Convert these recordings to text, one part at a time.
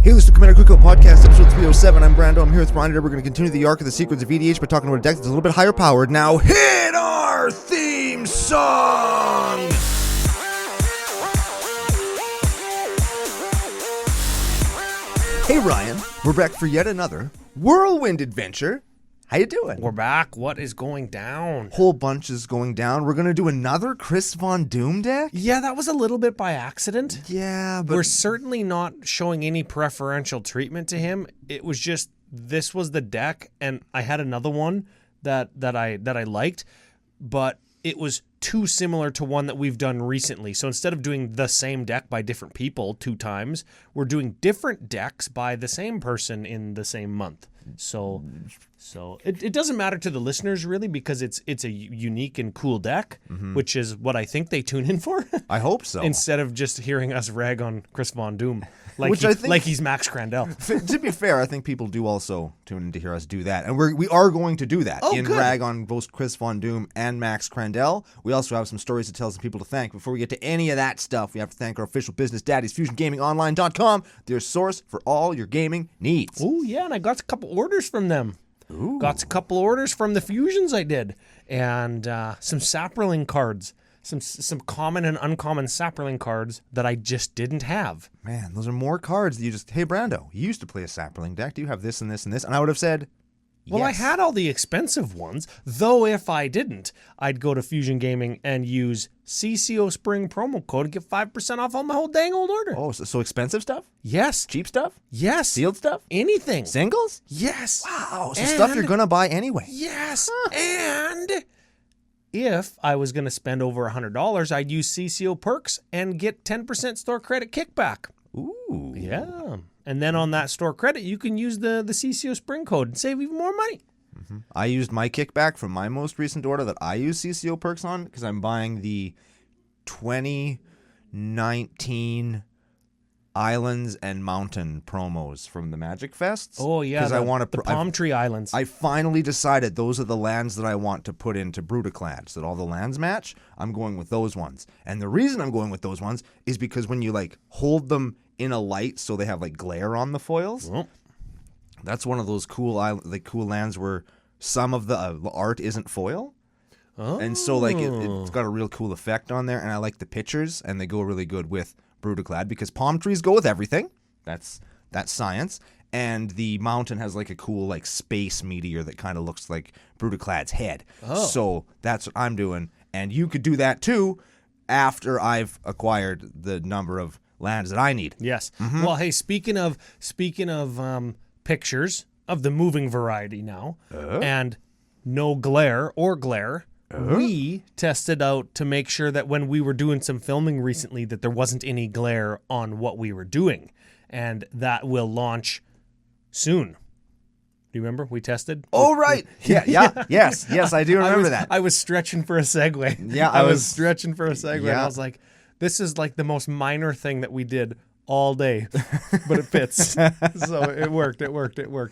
Hey, this is the Cookout Podcast, episode 307. I'm Brando. I'm here with Ryan. We're going to continue the arc of the secrets of EDH by talking about a deck that's a little bit higher powered. Now, hit our theme song! Hey, Ryan. We're back for yet another whirlwind adventure. How you doing? We're back. What is going down? Whole bunch is going down. We're going to do another Chris Von Doom deck? Yeah, that was a little bit by accident. Yeah, but... We're certainly not showing any preferential treatment to him. It was just, this was the deck, and I had another one that I liked, but it was too similar to one that we've done recently. So instead of doing the same deck by different people 2 times, we're doing different decks by the same person in the same month. So it doesn't matter to the listeners really, because it's a unique and cool deck, which is what I think they tune in for. I hope so. Instead of just hearing us rag on Chris Von Doom, like he's Max Crandell. To be fair, I think people do also tune in to hear us do that, and we are going to do that rag on both Chris Von Doom and Max Crandell. We also have some stories to tell, some people to thank. Before we get to any of that stuff, we have to thank our official business daddies, FusionGamingOnline.com, their source for all your gaming needs. Oh yeah, and I got a couple orders from them. Ooh. Got a couple orders from the fusions I did, and some Saproling cards, some common and uncommon Saproling cards that I just didn't have. Man, those are more cards that you just, hey Brando, you used to play a Saproling deck. Do you have this and this and this? And I would have said, well, yes. I had all the expensive ones, though if I didn't, I'd go to Fusion Gaming and use CCO Spring promo code and get 5% off on my whole dang old order. Oh, so expensive stuff? Yes. Cheap stuff? Yes. Sealed stuff? Anything. Singles? Yes. Wow, so stuff you're going to buy anyway. Yes. And if I was going to spend over $100, I'd use CCO perks and get 10% store credit kickback. Ooh. Yeah. And then on that store credit, you can use the CCO Spring code and save even more money. Mm-hmm. I used my kickback from my most recent order that I use CCO perks on because I'm buying the 2019 Islands and Mountain promos from the Magic Fests. Oh, yeah. Because I want to the Palm Tree Islands. I finally decided those are the lands that I want to put into Brutaclad so that all the lands match. I'm going with those ones. And the reason I'm going with those ones is because when you hold them in a light so they have glare on the foils. Oh. That's one of those cool lands where some of the art isn't foil. Oh. And so it's got a real cool effect on there, and I like the pictures, and they go really good with Brutaclad because palm trees go with everything. That's science. And the mountain has a cool space meteor that kind of looks like Brutaclad's head. Oh. So that's what I'm doing. And you could do that too after I've acquired the number of lands that I need. Yes. Mm-hmm. Well, hey, speaking of pictures of the moving variety now, and no glare, we tested out to make sure that when we were doing some filming recently that there wasn't any glare on what we were doing, and that will launch soon. Do you remember we tested? Oh, right. Yes, I do remember that. I was stretching for a segue. Yeah, I was stretching for a segue, yeah. and I was like, this is the most minor thing that we did all day, but it fits. So it worked.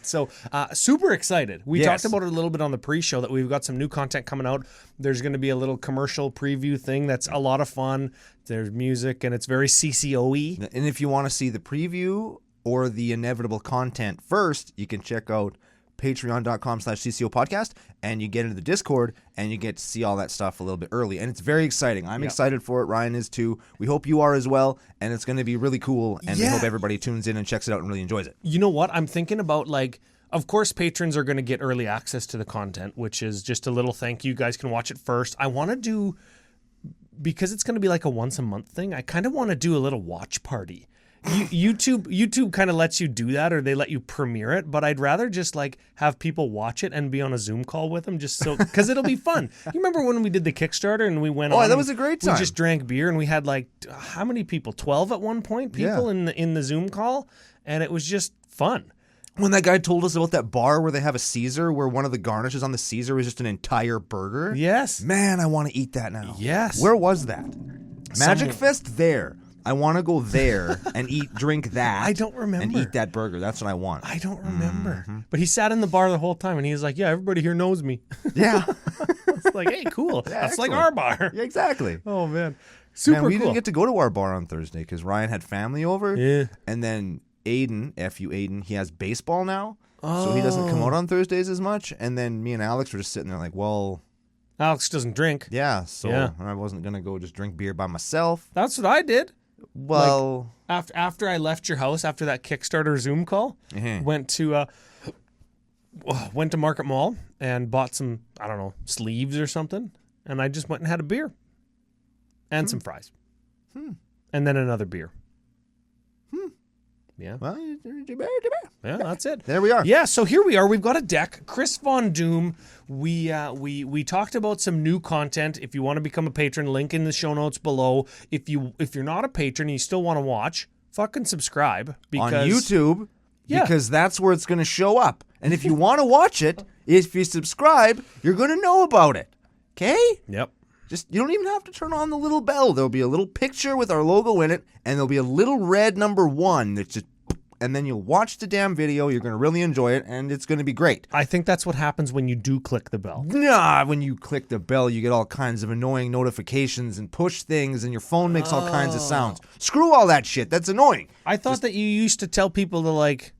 So super excited. We talked about it a little bit on the pre-show that we've got some new content coming out. There's going to be a little commercial preview thing that's a lot of fun. There's music, and it's very CCO-y. And if you want to see the preview or the inevitable content first, you can check out patreon.com/CCO Podcast, and you get into the Discord, and you get to see all that stuff a little bit early. And it's very exciting. I'm excited for it. Ryan is too. We hope you are as well. And it's going to be really cool. And we hope everybody tunes in and checks it out and really enjoys it. You know what? I'm thinking about of course, patrons are going to get early access to the content, which is just a little thank you. You guys can watch it first. I want to do, because it's going to be a once a month thing, I kind of want to do a little watch party. YouTube kind of lets you do that, or they let you premiere it, but I'd rather just have people watch it and be on a Zoom call with them, just so, because it'll be fun. You remember when we did the Kickstarter and we went on? Oh, that was a great time. We just drank beer and we had how many people? 12 at one point. People in the Zoom call, and it was just fun. When that guy told us about that bar where they have a Caesar, where one of the garnishes on the Caesar is just an entire burger. Yes. Man, I want to eat that now. Yes. Where was that? Magic Fest there. I want to go there and drink that. I don't remember. And eat that burger. That's what I want. I don't remember. Mm-hmm. But he sat in the bar the whole time, and he was like, yeah, everybody here knows me. Yeah. It's hey, cool. Yeah, that's excellent. our bar. Yeah, exactly. Oh, man. Super we cool. didn't get to go to our bar on Thursday because Ryan had family over. Yeah. And then Aiden, F.U. Aiden, he has baseball now. So he doesn't come out on Thursdays as much. And then me and Alex were just sitting there like, well... Alex doesn't drink. Yeah, so I wasn't going to go just drink beer by myself. That's what I did. Well... Like, after I left your house, after that Kickstarter Zoom call, went to Market Mall and bought some, I don't know, sleeves or something. And I just went and had a beer. And some fries. And then another beer. Yeah. Well, yeah, that's it. There we are. Yeah, so here we are. We've got a deck. Chris Von Doom. We talked about some new content. If you want to become a patron, link in the show notes below. If you're not a patron and you still want to watch, fucking subscribe on YouTube. Because that's where it's going to show up. And if you want to watch it, if you subscribe, you're going to know about it. Okay? Yep. Just, you don't even have to turn on the little bell. There'll be a little picture with our logo in it, and there'll be a little red number 1 that's just, and then you'll watch the damn video. You're going to really enjoy it, and it's going to be great. I think that's what happens when you do click the bell. Nah, when you click the bell, you get all kinds of annoying notifications and push things, and your phone makes all kinds of sounds. Screw all that shit. That's annoying. I thought that you used to tell people to, like,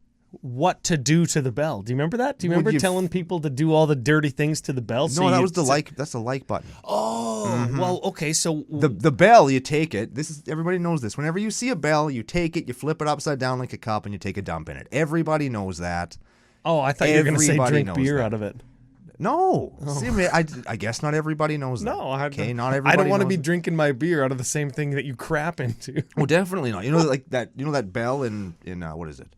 what to do to the bell. Do you remember that? Do you remember telling people to do all the dirty things to the bell? No, that was the like. That's the like button. Oh, well, okay. So the bell, you take it. This is, everybody knows this. Whenever you see a bell, you take it, you flip it upside down like a cup, and you take a dump in it. Everybody knows that. Oh, I thought you were going to say drink beer out of it. No, see, I guess not everybody knows that. No, okay, not everybody. I don't want to be drinking my beer out of the same thing that you crap into. Well, definitely not. You know, like that. You know that bell in what is it?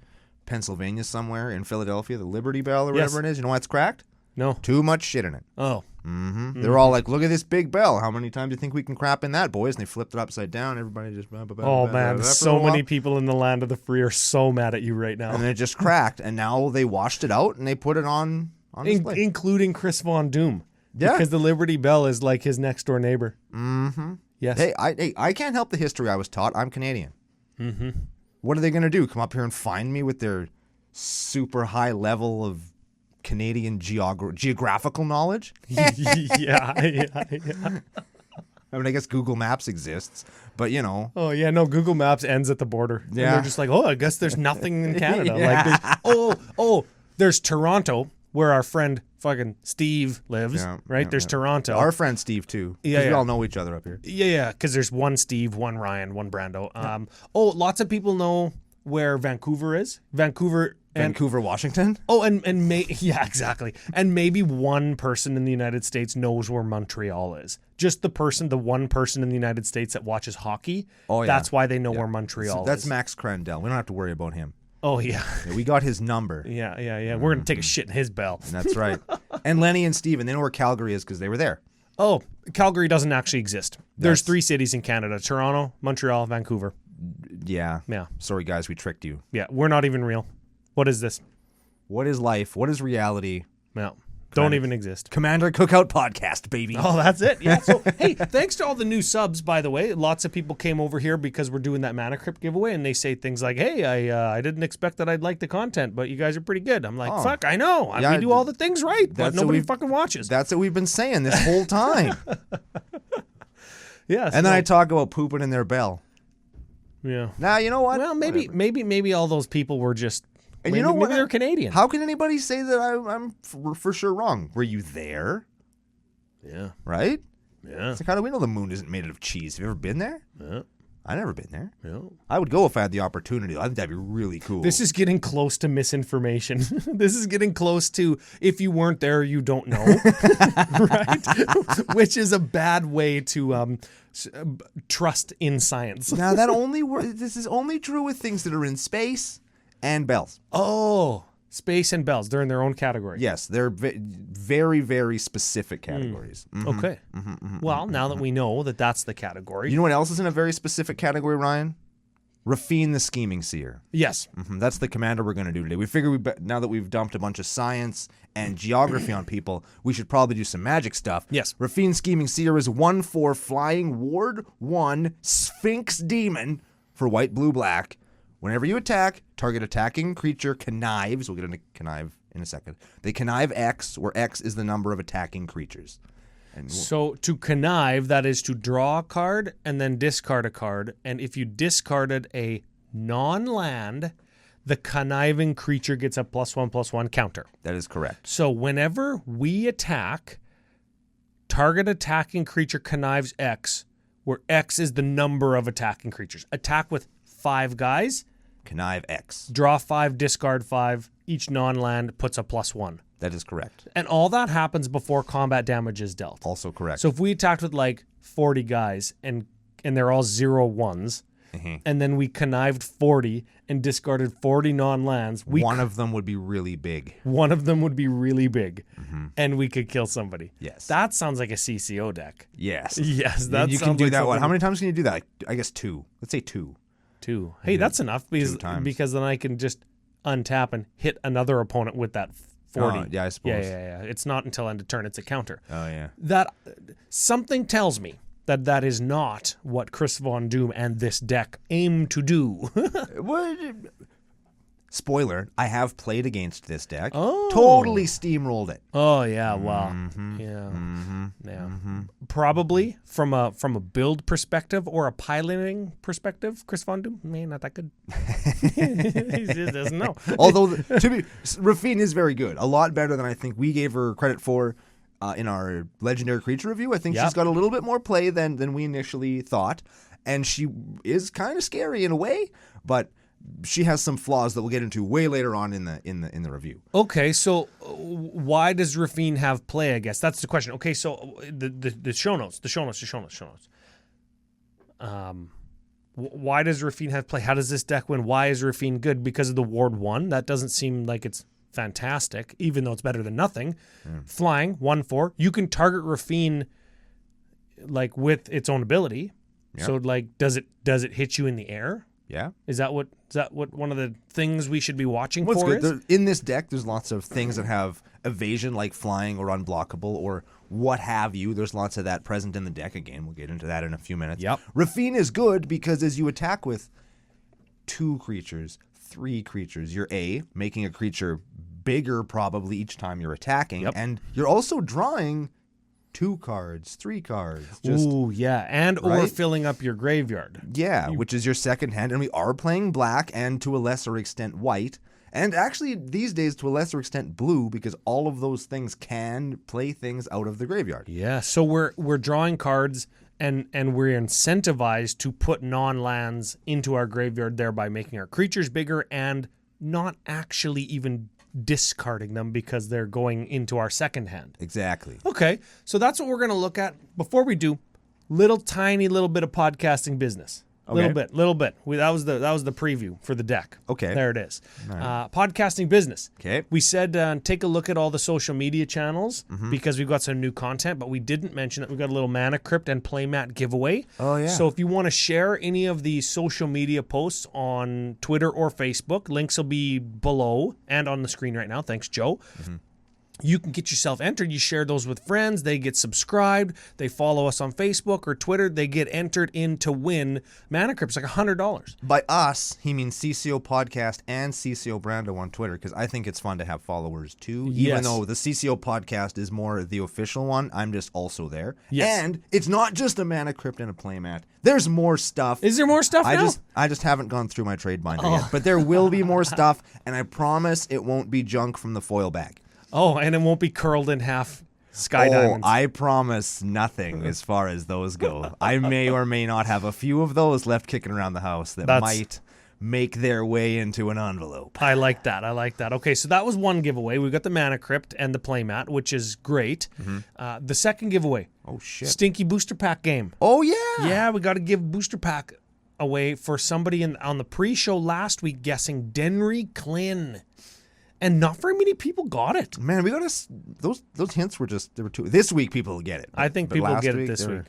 Pennsylvania somewhere, in Philadelphia, the Liberty Bell or whatever it is. You know why it's cracked? No. Too much shit in it. Oh. They're all like, look at this big bell. How many times do you think we can crap in that, boys? And they flipped it upside down. Everybody just... man, so many people in the land of the free are so mad at you right now. And it just cracked. And now they washed it out and they put it on display. Including Chris Von Doom. Yeah. Because the Liberty Bell is like his next door neighbor. Yes. Hey, I can't help the history I was taught. I'm Canadian. What are they going to do? Come up here and find me with their super high level of Canadian geographical knowledge? yeah. I mean, I guess Google Maps exists, but you know. Oh, yeah, no, Google Maps ends at the border. Yeah. And they're just like, I guess there's nothing in Canada. Yeah. Like, there's Toronto, where our friend fucking Steve lives, right? Yeah, there's Toronto. Our friend Steve, too. Because we all know each other up here. Yeah, because there's one Steve, one Ryan, one Brando. Lots of people know where Vancouver is. Vancouver, Washington? Oh, yeah, exactly. And maybe one person in the United States knows where Montreal is. Just the one person in the United States that watches hockey. Oh, yeah. That's why they know where Montreal is. That's Max Crandell. We don't have to worry about him. Oh, yeah. We got his number. Yeah. We're going to take a shit in his bell. That's right. And Lenny and Steven, they know where Calgary is because they were there. Oh, Calgary doesn't actually exist. There's 3 cities in Canada: Toronto, Montreal, Vancouver. Yeah. Yeah. Sorry, guys, we tricked you. Yeah, we're not even real. What is this? What is life? What is reality? No. Don't even exist. Commander Cookout Podcast, baby. Oh, that's it. Yeah. So, hey, thanks to all the new subs, by the way. Lots of people came over here because we're doing that Mana Crypt giveaway, and they say things like, hey, I didn't expect that I'd like the content, but you guys are pretty good. I'm like, fuck, I know. We do all the things right, but nobody fucking watches. That's what we've been saying this whole time. Yeah. And then I talk about pooping in their bell. Yeah. Now, you know what? Well, maybe all those people were just... And you know what? Maybe they're Canadian. How can anybody say that I'm for sure wrong? Were you there? Yeah. Right? Yeah. It's like, how do we know the moon isn't made out of cheese? Have you ever been there? Yeah. I've never been there. Yeah. I would go if I had the opportunity. I think that'd be really cool. This is getting close to misinformation. This is getting close to, if you weren't there, you don't know. Right? Which is a bad way to trust in science. Now, this is only true with things that are in space and bells. Oh, space and bells. They're in their own category. Yes, they're very, very specific categories. Okay. Well, now that we know that that's the category. You know what else is in a very specific category, Ryan? Rafine the Scheming Seer. Yes. That's the commander we're going to do today. We figure now that we've dumped a bunch of science and geography on people, we should probably do some magic stuff. Yes. Rafine Scheming Seer is 1/4 flying ward 1 Sphinx Demon for white, blue, black. Whenever you attack, target attacking creature connives. We'll get into connive in a second. They connive X, where X is the number of attacking creatures. So to connive, that is to draw a card and then discard a card. And if you discarded a non-land, the conniving creature gets a +1/+1 counter. That is correct. So whenever we attack, target attacking creature connives X, where X is the number of attacking creatures. Attack with 5 guys. Connive X. Draw 5, discard 5. Each non-land puts a +1. That is correct. And all that happens before combat damage is dealt. Also correct. So if we attacked with like 40 guys and they're all 0/1s, and then we connived 40 and discarded 40 non-lands, one of them would be really big. One of them would be really big, and we could kill somebody. Yes. That sounds like a CCO deck. Yes. Yes, that you sounds can do like that one. something- How many times can you do that? I guess 2. Let's say 2. 2. Hey, that's enough because then I can just untap and hit another opponent with that 40. Yeah, I suppose. Yeah. It's not until end of turn. It's a counter. Oh, yeah. That something tells me that is not what Chris Von Doom and this deck aim to do. Spoiler, I have played against this deck. Oh. Totally steamrolled it. Oh yeah, wow. Yeah. Probably from a build perspective or a piloting perspective, Chris Von Doom, not that good. He just doesn't know. Although, Rafine is very good. A lot better than I think we gave her credit for in our Legendary Creature review. I think she's got a little bit more play than we initially thought. And she is kind of scary in a way, but she has some flaws that we'll get into way later on in the review. Okay, so why does Rafine have play? I guess that's the question. Okay, so the show notes. Why does Rafine have play? How does this deck win? Why is Rafine good? Because of the Ward 1? That doesn't seem like it's fantastic, even though it's better than nothing. Flying 1/4. You can target Rafine like with its own ability. Yep. So like, does it hit you in the air? Yeah. Is that what one of the things we should be watching What's for good? In this deck, there's lots of things that have evasion, like flying or unblockable or what have you. There's lots of that present in the deck. Again, we'll get into that in a few minutes. Yep. Rafine is good because as you attack with 2 creatures, 3 creatures, you're making a creature bigger probably each time you're attacking, and you're also drawing 2 cards, 3 cards. Ooh, yeah. And or filling up your graveyard. Yeah, which is your second hand. And we are playing black and to a lesser extent white. And actually these days to a lesser extent blue because all of those things can play things out of the graveyard. Yeah, so we're drawing cards and we're incentivized to put non-lands into our graveyard, thereby making our creatures bigger and not actually even discarding them because they're going into our second hand. Exactly. Okay, so that's what we're going to look at. Before we do, tiny little bit of podcasting business. Okay. Little bit. That was the preview for the deck. Okay. There it is. Right. Podcasting business. Okay. We said take a look at all the social media channels because we've got some new content, but we didn't mention that we've got a little Mana Crypt and Playmat giveaway. Oh, yeah. So if you want to share any of the social media posts on Twitter or Facebook, links will be below and on the screen right now. Thanks, Joe. You can get yourself entered. You share those with friends. They get subscribed. They follow us on Facebook or Twitter. They get entered in to win Mana Crypts, like $100. By us, he means CCO Podcast and CCO Brando on Twitter because I think it's fun to have followers too. Yes. Even though the CCO Podcast is more the official one, I'm just also there. Yes. And it's not just a Mana Crypt and a Playmat. There's more stuff. Is there more stuff now? I just haven't gone through my trade binder yet. But there will be more stuff, and I promise it won't be junk from the foil bag. Oh, and it won't be curled in half sky diamonds. I promise nothing as far as those go. I may or may not have a few of those left kicking around the house that might make their way into an envelope. I like that. Okay, so that was one giveaway. We got the Mana Crypt and the Playmat, which is great. The second giveaway. Oh, shit. Stinky Booster Pack game. Oh, yeah. Yeah, we got to give Booster Pack away for somebody on the pre-show last week guessing Denry Klin. And not very many people got it. Man, we got those hints were they were too. This week people will get it. I think people get it this week.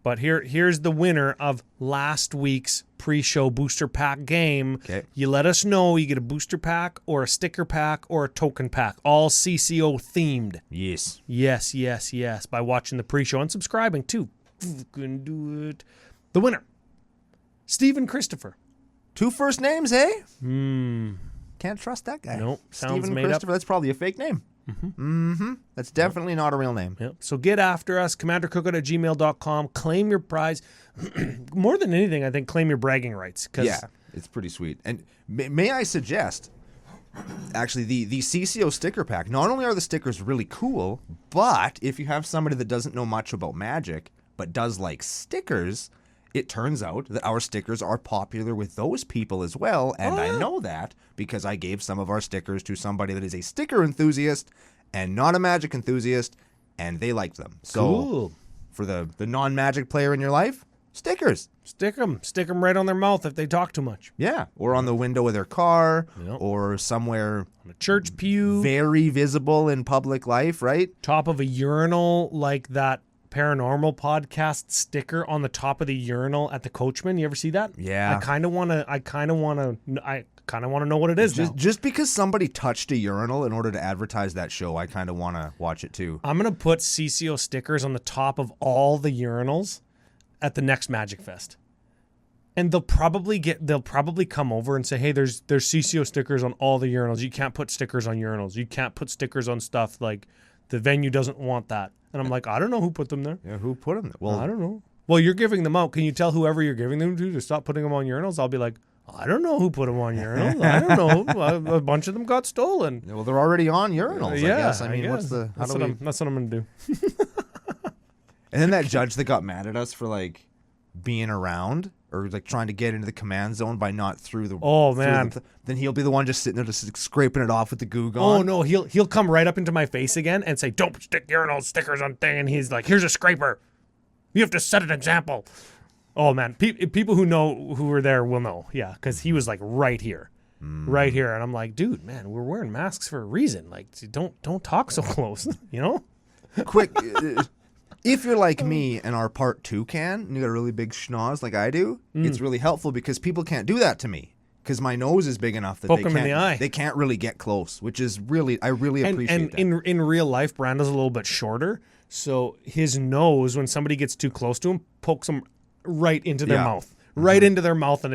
But here's the winner of last week's pre-show booster pack game. Okay. You let us know. You get a booster pack or a sticker pack or a token pack, all CCO themed. Yes. Yes. By watching the pre-show and subscribing too. Can do it. The winner, Stephen Christopher. 2 first names, eh? Can't trust that guy. Nope. Sounds Stephen made up. Christopher, that's probably a fake name. That's definitely not a real name. Yep. So get after us, commandercookout@gmail.com. Claim your prize. More than anything, I think claim your bragging rights. Yeah, it's pretty sweet. And May I suggest, actually, the CCO sticker pack, not only are the stickers really cool, but if you have somebody that doesn't know much about Magic, but does like stickers, it turns out that our stickers are popular with those people as well. And I know that because I gave some of our stickers to somebody that is a sticker enthusiast and not a Magic enthusiast, and they liked them. So Cool. for the non-Magic player in your life, stickers. Stick them right on their mouth if they talk too much. Yeah, or on the window of their car, Yep. or somewhere On a church pew, very visible in public life, right? top of a urinal, like that paranormal podcast sticker on the top of the urinal at the Coachman. You ever see that? Yeah. I kind of want to know what it is now. Just because somebody touched a urinal in order to advertise that show, I kind of want to watch it too. I'm gonna put CCO stickers on the top of all the urinals at the next Magic Fest, and they'll probably come over and say, "Hey, there's CCO stickers on all the urinals. You can't put stickers on urinals. You can't put stickers on stuff like the venue doesn't want that." And I'm like, I don't know who put them there. Yeah, who put them there? Well, I don't know. Well, you're giving them out. Can you tell whoever you're giving them to stop putting them on urinals? I'll be like, I don't know who put them on urinals. I don't know. A bunch of them got stolen. well, they're already on urinals. I guess. I mean, what's the? That's what I'm gonna do. And then that judge that got mad at us for like being around or like trying to get into the command zone by not through the. Oh, through man. then he'll be the one just sitting there just scraping it off with the goo Oh gone. no, he'll come right up into my face again and say, "Don't stick urinal stickers on thing." And he's like, "Here's a scraper. You have to set an example." Oh man, people who were there will know. Yeah, because he was like right here, right here, and I'm like, dude, man, we're wearing masks for a reason. Like, don't talk so close, you know? Quick, if you're like me and are part toucan and you got a really big schnoz like I do, it's really helpful because people can't do that to me because my nose is big enough that Poke them in the eye. They can't really get close, which is really I really appreciate that. And in real life, Brando's a little bit shorter, so his nose, when somebody gets too close to him, pokes them right into their mouth, right into their mouth, and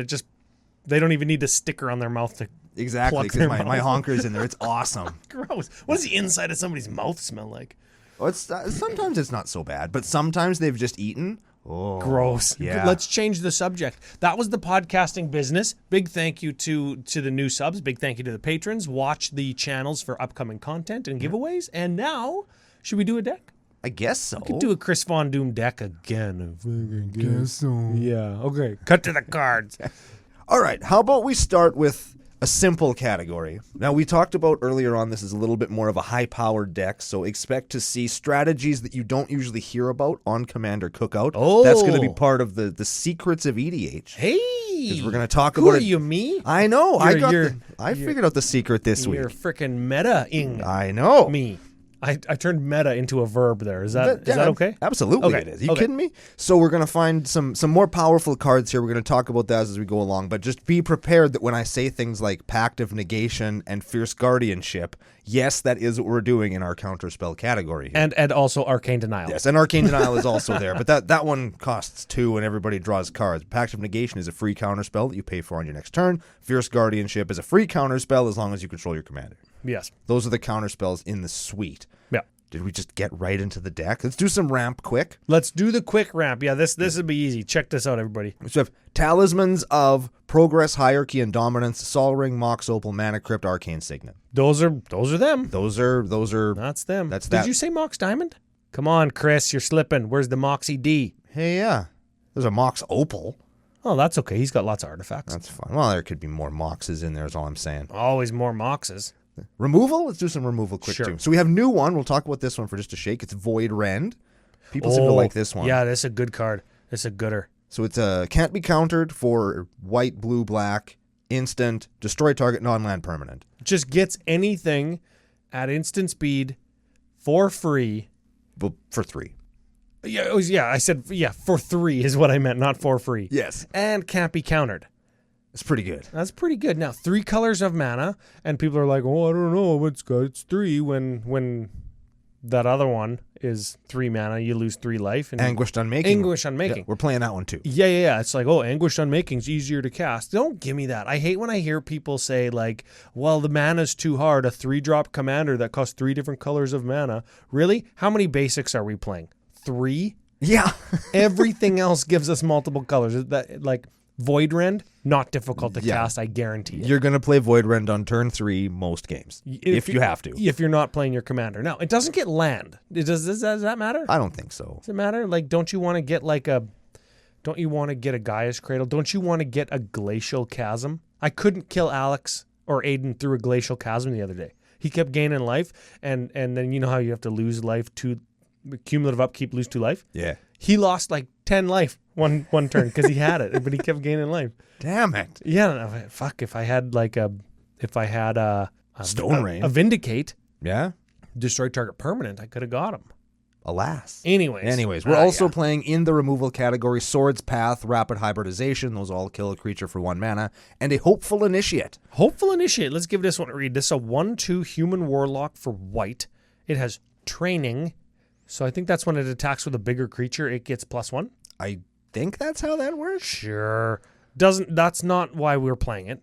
they don't even need a sticker on their mouth to Exactly, pluck because their my mouth. honker's in there. It's awesome. Gross. What does the inside of somebody's mouth smell like? Well, sometimes it's not so bad, but sometimes they've just eaten. Oh, Gross. Yeah. Let's change the subject. That was the podcasting business. Big thank you to the new subs. Big thank you to the patrons. Watch the channels for upcoming content and giveaways. And now, should we do a deck? I guess so. Could do a Chris Von Doom deck again. I guess so. Yeah. Okay. Cut to the cards. All right. How about we start with a simple category? Now, we talked about earlier on this is a little bit more of a high-powered deck, so expect to see strategies that you don't usually hear about on Commander Cookout. Oh. That's going to be part of the secrets of EDH. Hey. We're going to talk Who about are it. you, me? I know. You're I figured out the secret this week. You're freaking meta-ing I know. me. I turned meta into a verb there. Is that okay? Absolutely Okay, it is. You okay. kidding me? So we're going to find some more powerful cards here. We're going to talk about that as we go along. But just be prepared that when I say things like Pact of Negation and Fierce Guardianship, yes, that is what we're doing in our counterspell category here. And also Arcane Denial. Yes, and Arcane Denial is also there. But that one costs 2 and everybody draws cards. Pact of Negation is a free counterspell that you pay for on your next turn. Fierce Guardianship is a free counterspell as long as you control your commander. Yes. Those are the counterspells in the suite. Yeah. Did we just get right into the deck? Let's do some ramp quick. Let's do the quick ramp. Yeah, this will be easy. Check this out, everybody. So we have Talismans of Progress, Hierarchy, and Dominance, Sol Ring, Mox Opal, Mana Crypt, Arcane Signet. Those are them. Those are That's them. That's Did that. you say Mox Diamond? Come on, Chris, you're slipping. Where's the Moxie D? Hey, yeah. There's a Mox Opal. Oh, that's okay. He's got lots of artifacts. That's fine. Well, there could be more Moxes in there is all I'm saying. Always more Moxes. Removal? Let's do some removal quick, Sure. too. So we have new one. We'll talk about this one for just a shake. It's Void Rend. People seem to like this one. Yeah, this is a good card. This is a gooder. So it's can't be countered for white, blue, black, instant, destroy target, non-land permanent. Just gets anything at instant speed for free. But for 3. Yeah, I said, for 3 is what I meant, not for free. Yes. And can't be countered. It's pretty good. That's pretty good. Now, 3 colors of mana, and people are like, "Oh, I don't know, it's 3." When that other one is 3 mana, you lose 3 life. And Anguished Unmaking. Anguish Unmaking. Yeah, we're playing that one too. Yeah. It's like, Anguished Unmaking's easier to cast. Don't give me that. I hate when I hear people say, like, well, the mana's too hard. A 3-drop commander that costs 3 different colors of mana. Really? How many basics are we playing? 3? Yeah. Everything else gives us multiple colors. That, like, Void Rend, not difficult to Yeah. cast, I guarantee it. You're going to play Void Rend on turn 3 most games, if you have to. If you're not playing your commander. Now, it doesn't get land. Does that matter? I don't think so. Does it matter? Like, don't you want to get a Gaia's Cradle? Don't you want to get a Glacial Chasm? I couldn't kill Alex or Aiden through a Glacial Chasm the other day. He kept gaining life, and then you know how you have to lose life to cumulative upkeep, lose 2 life? Yeah. He lost like 10 life one turn because he had it, but he kept gaining life. Damn it. Yeah, no, fuck. If I had a Stone Rain. a Vindicate, Yeah. destroy target permanent, I could have got him. Alas. Anyways, we're also playing in the removal category Swords Path, Rapid Hybridization. Those all kill a creature for 1 mana. And a Hopeful Initiate. Hopeful Initiate. Let's give this one a read. This is a 1/2 human warlock for white. It has training. So I think that's when it attacks with a bigger creature, it gets +1. I think that's how that works. Sure. That's not why we're playing it.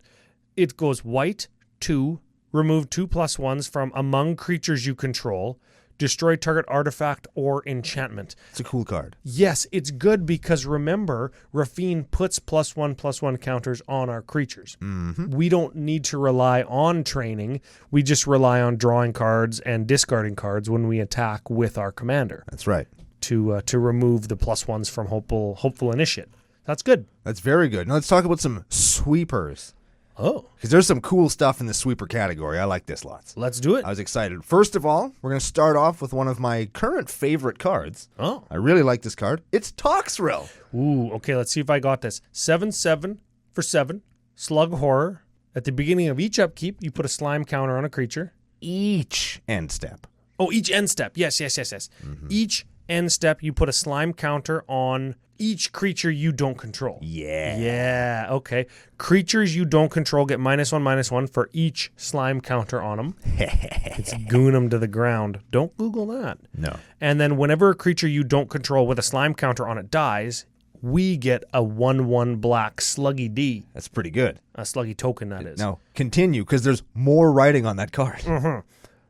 It goes white, 2, remove 2 +1s from among creatures you control, destroy target artifact or enchantment. It's a cool card. Yes, it's good because remember, Rafine puts +1/+1 counters on our creatures. Mm-hmm. We don't need to rely on training. We just rely on drawing cards and discarding cards when we attack with our commander That's right. to remove the +1s from Hopeful Initiate. That's good. That's very good. Now let's talk about some sweepers. Oh, Because there's some cool stuff in the sweeper category. I like this lots. let's do it. I was excited. First of all, we're going to start off with one of my current favorite cards. Oh. I really like this card. It's Toxrill. Ooh, okay, let's see if I got this. 7/7 for 7, Slug Horror. At the beginning of each upkeep, you put a slime counter on a creature. Each end step. Oh, each end step. Yes. Mm-hmm. Each end step, you put a slime counter on each creature you don't control. Yeah. Yeah, okay. Creatures you don't control get -1/-1 for each slime counter on them. It's goon them to the ground. Don't Google that. No. And then whenever a creature you don't control with a slime counter on it dies, we get a 1/1 black Sluggy D. That's pretty good. A Sluggy token, that is. Now, continue, because there's more writing on that card.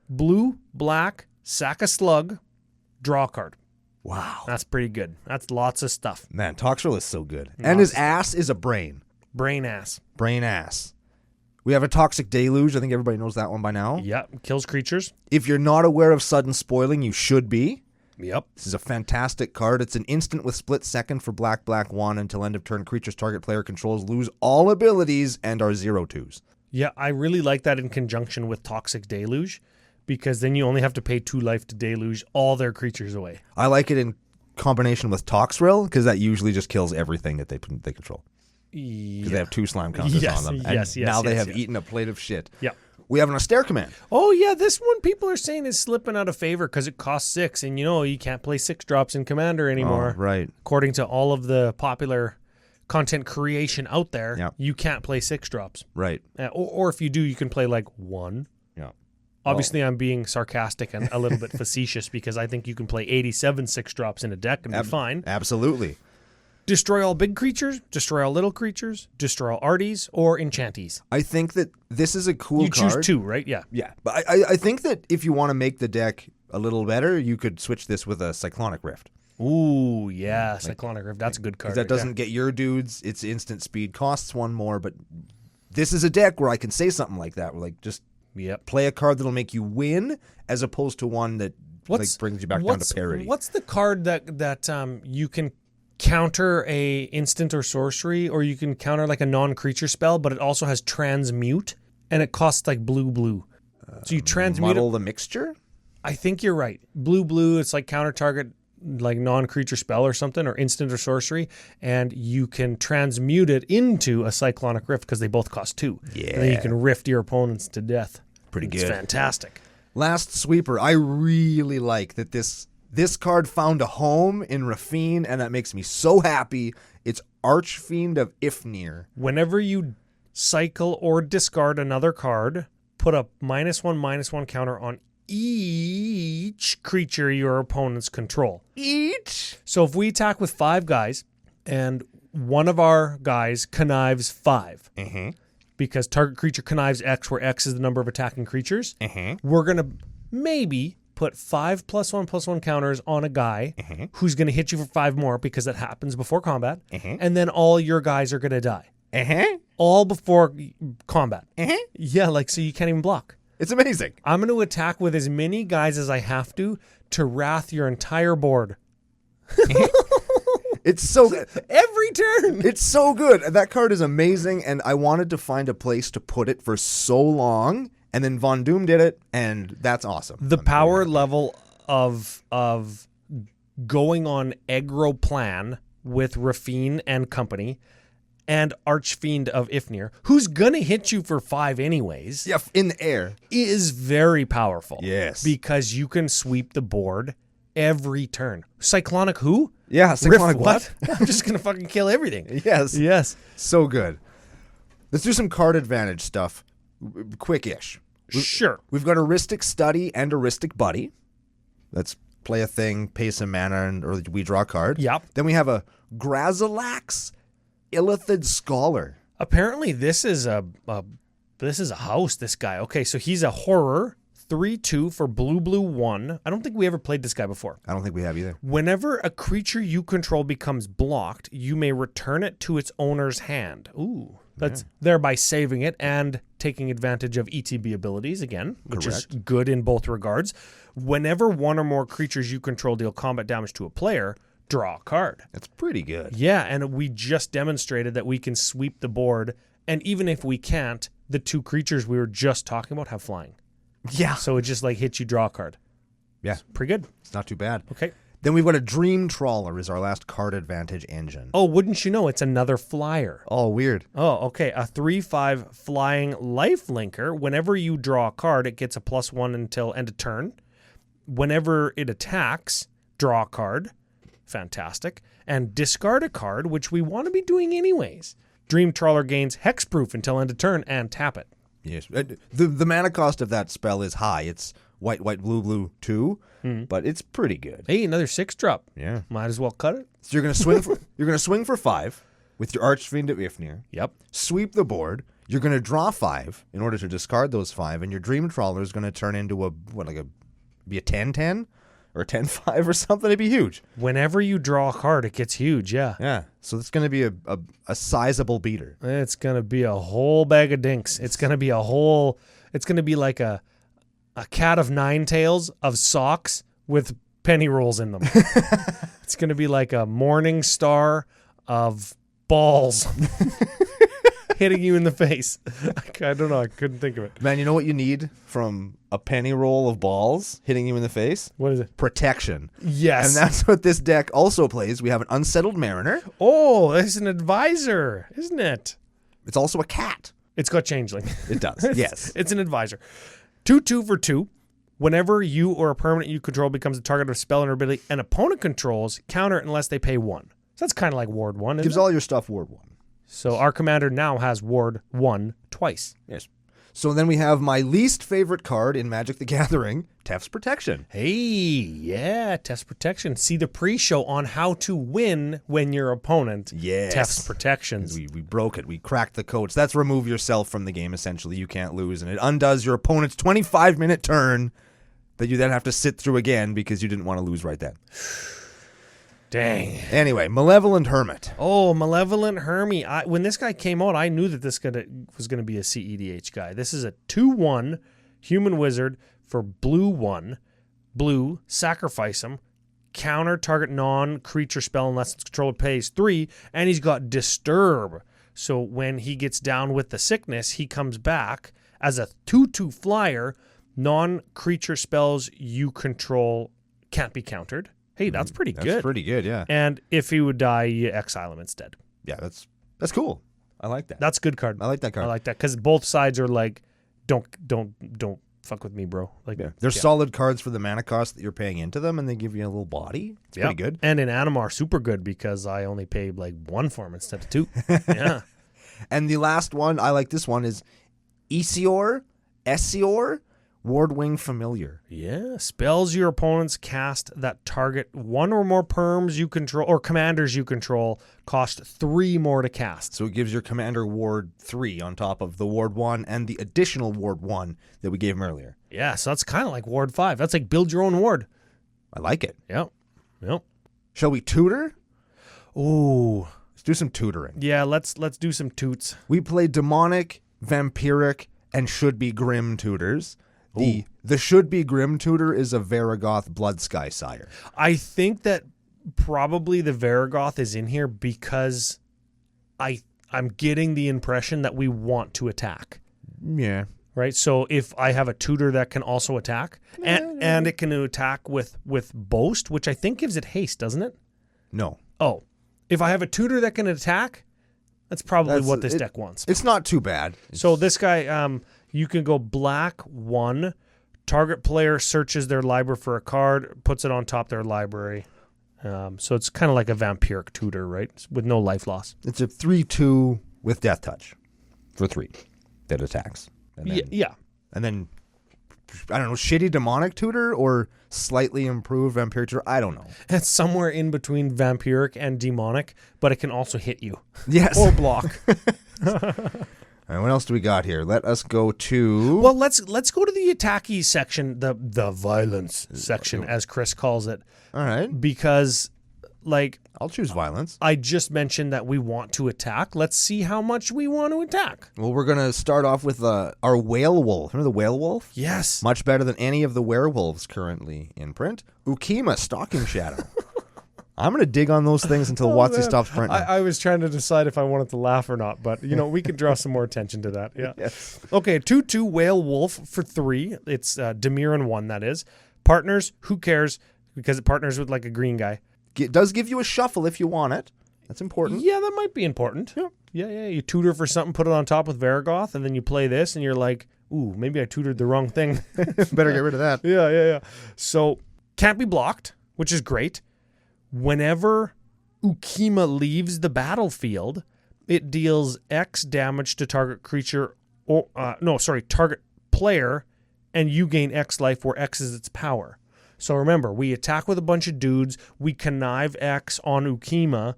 Blue, black, sack a slug, draw a card. Wow. That's pretty good. That's lots of stuff. Man, Toxrill is so good. And his ass is a brain. Brain ass. Brain ass. We have a Toxic Deluge. I think everybody knows that one by now. Yep. Kills creatures. If you're not aware of sudden spoiling, you should be. Yep. This is a fantastic card. It's an instant with split second for black 1 until end of turn. Creatures target player controls lose all abilities and are 0/2s. Yeah, I really like that in conjunction with Toxic Deluge, because then you only have to pay 2 life to deluge all their creatures away. I like it in combination with Toxrill because that usually just kills everything that they control. Because they have 2 slime counters on them. And now they have eaten a plate of shit. Yeah. We have an Austere Command. Oh, yeah, this one people are saying is slipping out of favor because it costs 6, and you can't play 6 drops in Commander anymore. Oh, right. According to all of the popular content creation out there, Yep. you can't play 6 drops. Right. Or if you do, you can play like 1. Yeah. Obviously, I'm being sarcastic and a little bit facetious because I think you can play 87 6 drops in a deck and be fine. Absolutely. Destroy all big creatures, destroy all little creatures, destroy all arties, or enchanties. I think that this is a cool You card. choose 2, right? Yeah. Yeah. But I think that if you want to make the deck a little better, you could switch this with a Cyclonic Rift. Ooh, yeah. Cyclonic Rift. That's a good card. Because that doesn't get your dudes. It's instant speed, costs 1 more. But this is a deck where I can say something like that. Where just play a card that'll make you win as opposed to one that brings you back down to parity. What's the card that you can counter a instant or sorcery, or you can counter like a non-creature spell, but it also has transmute, and it costs like blue. So you transmute Muddle the Mixture? I think you're right. Blue, it's like counter target, like non-creature spell or something, or instant or sorcery, and you can transmute it into a Cyclonic Rift because they both cost 2. Yeah. And then you can rift your opponents to death. Pretty good. It's fantastic. Last sweeper. I really like that this card found a home in Rafine, and that makes me so happy. It's Archfiend of Ifnir. Whenever you cycle or discard another card, put a -1/-1 counter on each creature your opponents control. Each? So if we attack with 5 guys, and one of our guys connives 5, because target creature connives X, where X is the number of attacking creatures, we're going to maybe put 5 +1/+1 counters on a guy who's going to hit you for 5 more because that happens before combat, and then all your guys are going to die. All before combat. Yeah, like, so you can't even block. It's amazing. I'm going to attack with as many guys as I have to wrath your entire board. It's so good. Every turn. It's so good. That card is amazing, and I wanted to find a place to put it for so long, and then Von Doom did it, and that's awesome. The power level of going on aggro plan with Rafine and company and Archfiend of Ifnir, who's going to hit you for 5 anyways. Yeah, in the air. Is very powerful. Yes. Because you can sweep the board every turn. Cyclonic who? Yeah, Cyclonic Rift, what? I'm just going to fucking kill everything. Yes. Yes. So good. Let's do some card advantage stuff. Quick-ish. Sure. We've got Heuristic Study and Heuristic Buddy. Let's play a thing, pay some mana, or we draw a card. Yep. Then we have a Grazilax Illithid Scholar. Apparently this is a house, this guy. Okay, so he's a horror, 3/2 for blue 1. I don't think we ever played this guy before. I don't think we have either. Whenever a creature you control becomes blocked, you may return it to its owner's hand. Ooh. That's thereby saving it and taking advantage of ETB abilities again, which is good in both regards. Whenever one or more creatures you control deal combat damage to a player, draw a card. That's pretty good. Yeah, and we just demonstrated that we can sweep the board, and even if we can't, the 2 creatures we were just talking about have flying. Yeah. So it just like hits you, draw a card. Yeah. It's pretty good. It's not too bad. Okay. Then we've got a Dream Trawler is our last card advantage engine. Oh, wouldn't you know, it's another flyer. Oh, weird. Oh, okay. A 3/5 flying life linker. Whenever you draw a card, it gets a +1 until end of turn. Whenever it attacks, draw a card. Fantastic. And discard a card, which we want to be doing anyways. Dream Trawler gains hexproof until end of turn and tap it. Yes. The mana cost of that spell is high. It's white, blue 2, but it's pretty good. Hey, another 6-drop. Yeah. Might as well cut it. So you're gonna swing for 5 with your Archfiend of Ifnir. Yep. Sweep the board. You're gonna draw 5 in order to discard those 5, and your Dream Trawler is gonna turn into a 10/10 or a 10/5 or something. It'd be huge. Whenever you draw a card, it gets huge. Yeah. Yeah. So it's gonna be a sizable beater. It's gonna be a whole bag of dinks. It's gonna be It's gonna be like a cat of 9 tails of socks with penny rolls in them. It's going to be like a morning star of balls hitting you in the face. I don't know. I couldn't think of it. Man, you know what you need from a penny roll of balls hitting you in the face? What is it? Protection. Yes. And that's what this deck also plays. We have an Unsettled Mariner. Oh, it's an advisor, isn't it? It's also a cat. It's got changeling. It does. Yes. It's an advisor. 2/2 for 2. Whenever you or a permanent you control becomes a target of spell or ability an opponent controls, counter it unless they pay 1. So that's kind of like Ward 1, isn't Gives it? all your stuff Ward 1. So our commander now has Ward 1 twice. Yes. So then we have my least favorite card in Magic the Gathering, Tef's Protection. Hey, yeah, Tef's Protection. See the pre-show on how to win when your opponent Tef's Protections. We broke it. We cracked the codes. That's remove yourself from the game, essentially. You can't lose. And it undoes your opponent's 25-minute turn that you then have to sit through again because you didn't want to lose right then. Dang. Anyway, Malevolent Hermit. Oh, Malevolent Hermit. When this guy came out, I knew that this was going to be a CEDH guy. This is a 2/1 human wizard for blue 1. Blue, sacrifice him. Counter target non-creature spell unless its controller pays 3. And he's got Disturb. So when he gets down with the sickness, he comes back as a 2/2 flyer. Non-creature spells you control can't be countered. Hey, that's pretty good. That's pretty good, yeah. And if he would die, you exile him instead. Yeah, that's cool. I like that. That's a good card. I like that card. I like that because both sides are like, don't fuck with me, bro. Like, They're solid cards for the mana cost that you're paying into them, and they give you a little body. It's pretty good. And in Animar, super good because I only paid like 1 for him instead of 2. Yeah. And the last one, I like this one, is Esior Ward Wing Familiar. Yeah. Spells your opponents cast that target one or more perms you control or commanders you control cost 3 more to cast. So it gives your commander Ward 3 on top of the Ward 1 and the additional Ward 1 that we gave him earlier. Yeah, so that's kind of like Ward 5. That's like build your own ward. I like it. Yep. Shall we tutor? Ooh. Let's do some tutoring. Yeah, let's do some toots. We play demonic, vampiric, and should-be grim tutors. The should-be grim tutor is a Varagoth Blood Sky Sire. I think that probably the Varagoth is in here because I'm getting the impression that we want to attack. Yeah. Right? So if I have a tutor that can also attack, and it can attack with boast, which I think gives it haste, doesn't it? No. Oh. If I have a tutor that can attack, that's probably what this deck wants. It's not too bad. So this guy, you can go black 1, target player searches their library for a card, puts it on top of their library. So it's kind of like a vampiric tutor, right? With no life loss. It's a 3/2 with Death Touch for 3 that attacks. And then, Yeah. And then, I don't know, shitty demonic tutor or slightly improved vampiric tutor? I don't know. It's somewhere in between vampiric and demonic, but it can also hit you. Yes. Or block. All right, what else do we got here? Let us go to... Well, let's go to the attacky section, the violence section, as Chris calls it. All right. Because, like... I'll choose violence. I just mentioned that we want to attack. Let's see how much we want to attack. Well, we're going to start off with our whale wolf. Remember the whale wolf? Yes. Much better than any of the werewolves currently in print. Ukima, Stalking Shadow. I'm going to dig on those things until WotC stops printing. I was trying to decide if I wanted to laugh or not, but, we could draw some more attention to that. Yeah. Yes. Okay, 2/2 Whale Wolf for 3. It's Demir and 1, that is. Partners, who cares? Because it partners with, like, a green guy. It does give you a shuffle if you want it. That's important. Yeah, that might be important. Yeah. You tutor for something, put it on top with Varagoth, and then you play this, and you're like, ooh, maybe I tutored the wrong thing. Better get rid of that. Yeah. So, can't be blocked, which is great. Whenever Ukima leaves the battlefield, it deals X damage to target creature, target player, and you gain X life where X is its power. So remember, we attack with a bunch of dudes, we connive X on Ukima,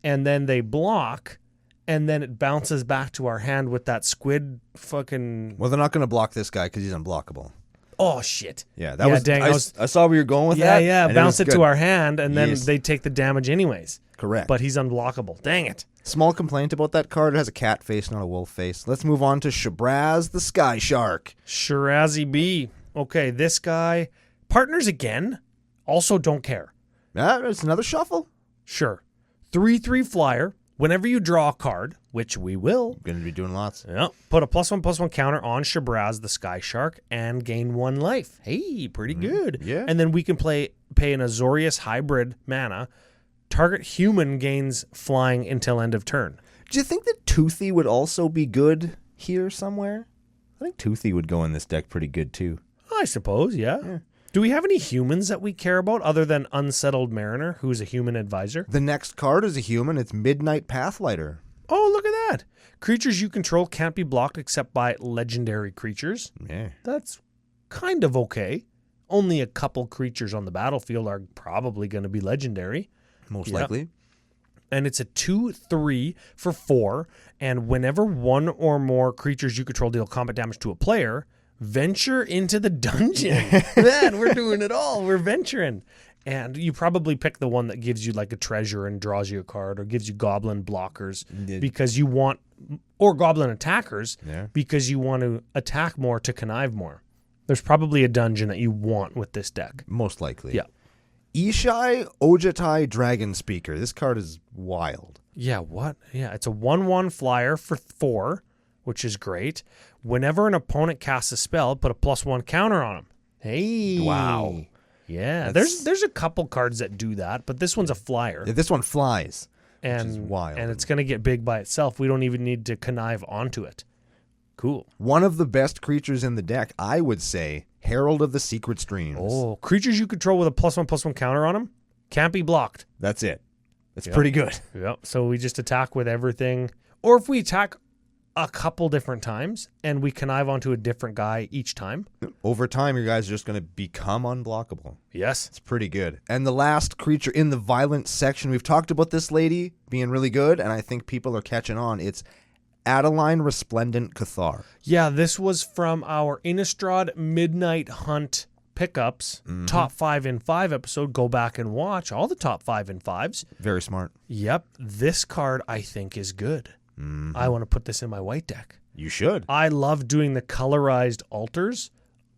and then they block, and then it bounces back to our hand with that squid fucking... Well, they're not going to block this guy because he's unblockable. Oh, shit. Yeah, that was... Dang, I saw where you're going with that. Yeah, bounce it to our hand, and then Yes. they take the damage anyways. Correct. But he's unblockable. Dang it. Small complaint about that card. It has a cat face, not a wolf face. Let's move on to Shabraz the Sky Shark. Shirazi B. Okay, this guy... Partners again. Also don't care. Yeah, it's another shuffle. Sure. 3/3 flyer. Whenever you draw a card, which we will. Going to be doing lots. Yeah. Put a +1/+1 counter on Shabraz the Sky Shark and gain 1 life. Hey, pretty good. Yeah. And then we can pay an Azorius hybrid mana. Target human gains flying until end of turn. Do you think that Toothy would also be good here somewhere? I think Toothy would go in this deck pretty good too. I suppose, yeah. Do we have any humans that we care about other than Unsettled Mariner, who's a human advisor? The next card is a human. It's Midnight Pathlighter. Oh, look at that. Creatures you control can't be blocked except by legendary creatures. Yeah. That's kind of okay. Only a couple creatures on the battlefield are probably going to be legendary. Most likely. And it's a 2/3 for 4. And whenever one or more creatures you control deal combat damage to a player, venture into the dungeon. Man, we're doing it all. We're venturing. And you probably pick the one that gives you like a treasure and draws you a card or gives you goblin blockers because you want, or goblin attackers because you want to attack more to connive more. There's probably a dungeon that you want with this deck. Most likely. Yeah. Ishai Ojatai Dragon Speaker. This card is wild. Yeah, what? Yeah, it's a 1/1 flyer for 4, which is great. Whenever an opponent casts a spell, put a +1 counter on him. Hey. Wow. Yeah, there's a couple cards that do that, but this one's a flyer. Yeah, this one flies, which is wild. And it's going to get big by itself. We don't even need to connive onto it. Cool. One of the best creatures in the deck, I would say, Herald of the Secret Streams. Oh, creatures you control with a +1/+1 counter on them can't be blocked. That's it. That's pretty good. Yep. So we just attack with everything. Or if we attack a couple different times, and we connive onto a different guy each time. Over time, your guys are just going to become unblockable. Yes. It's pretty good. And the last creature in the violence section, we've talked about this lady being really good, and I think people are catching on. It's Adeline Resplendent Cathar. Yeah, this was from our Innistrad Midnight Hunt pickups, top 5 in 5 episode. Go back and watch all the top 5 in 5s. Very smart. Yep. This card, I think, is good. I want to put this in my white deck. You should. I love doing the colorized altars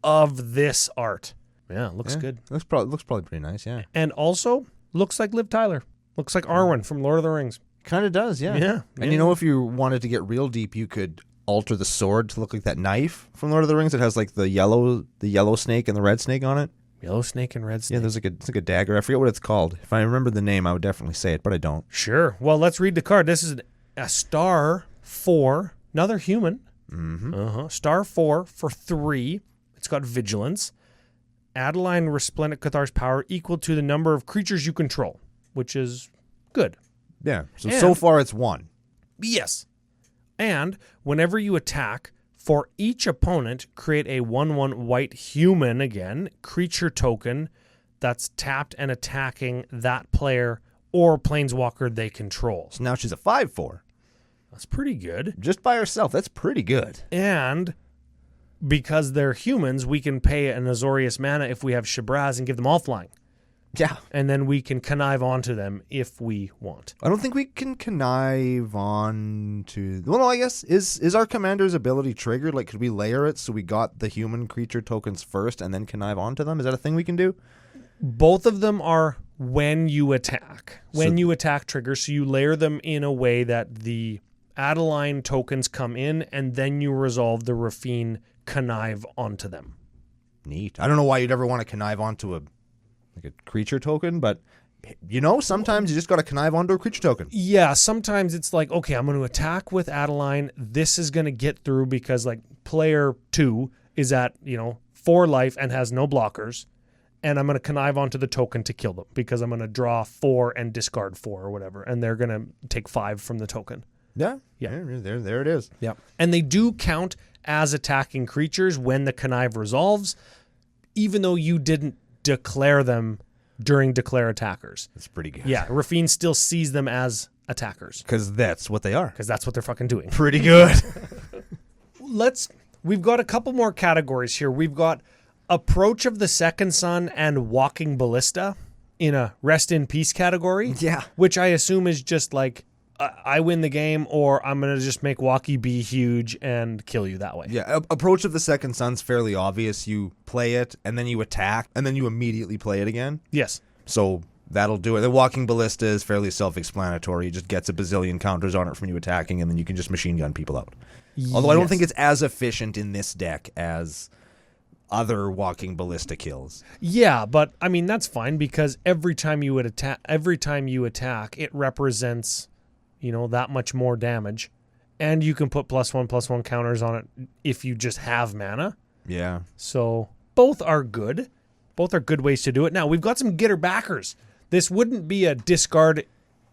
of this art. Yeah, looks good. Looks probably pretty nice, yeah. And also, looks like Liv Tyler. Looks like Arwen from Lord of the Rings. Kind of does, yeah. Yeah. And you know, if you wanted to get real deep, you could alter the sword to look like that knife from Lord of the Rings. It has like the yellow snake and the red snake on it. Yellow snake and red snake. Yeah, it's like a dagger. I forget what it's called. If I remember the name, I would definitely say it, but I don't. Sure. Well, let's read the card. This is a star 4, another human. Star 4 for 3. It's got vigilance. Adeline Resplendent Cathar's power equal to the number of creatures you control, which is good. Yeah. So far it's 1. Yes. And whenever you attack, for each opponent, create a 1/1 white human again, creature token that's tapped and attacking that player or planeswalker they control. So now she's a 5/4. That's pretty good. Just by herself, that's pretty good. And because they're humans, we can pay an Azorius mana if we have Shabraz and give them all flying. Yeah. And then we can connive onto them if we want. I don't think we can connive on to... Well, no, I guess, is our commander's ability triggered? Like, could we layer it so we got the human creature tokens first and then connive onto them? Is that a thing we can do? Both of them are when you attack. When you attack triggers, so you layer them in a way that the Adeline tokens come in, and then you resolve the Rafine connive onto them. Neat. I don't know why you'd ever want to connive onto a creature token, but you know, sometimes you just got to connive onto a creature token. Yeah, sometimes it's like, okay, I'm going to attack with Adeline. This is going to get through because like player 2 is at, 4 life and has no blockers, and I'm going to connive onto the token to kill them because I'm going to draw 4 and discard 4 or whatever, and they're going to take 5 from the token. Yeah. There it is. Yeah. And they do count as attacking creatures when the connive resolves, even though you didn't declare them during declare attackers. That's pretty good. Yeah, Rafine still sees them as attackers. Because that's what they are. Because that's what they're fucking doing. Pretty good. We've got a couple more categories here. We've got Approach of the Second Sun and Walking Ballista in a Rest in Peace category. Yeah. Which I assume is just like, I win the game, or I'm going to just make Walkie be huge and kill you that way. Yeah, Approach of the Second Sun's fairly obvious. You play it, and then you attack, and then you immediately play it again. Yes. So that'll do it. The Walking Ballista is fairly self-explanatory. It just gets a bazillion counters on it from you attacking, and then you can just machine gun people out. Although I don't think it's as efficient in this deck as other Walking Ballista kills. Yeah, but I mean that's fine because every time you attack, it represents that much more damage, and you can put +1/+1 counters on it if you just have mana. Yeah. So both are good. Both are good ways to do it. Now, we've got some getter backers. This wouldn't be a discard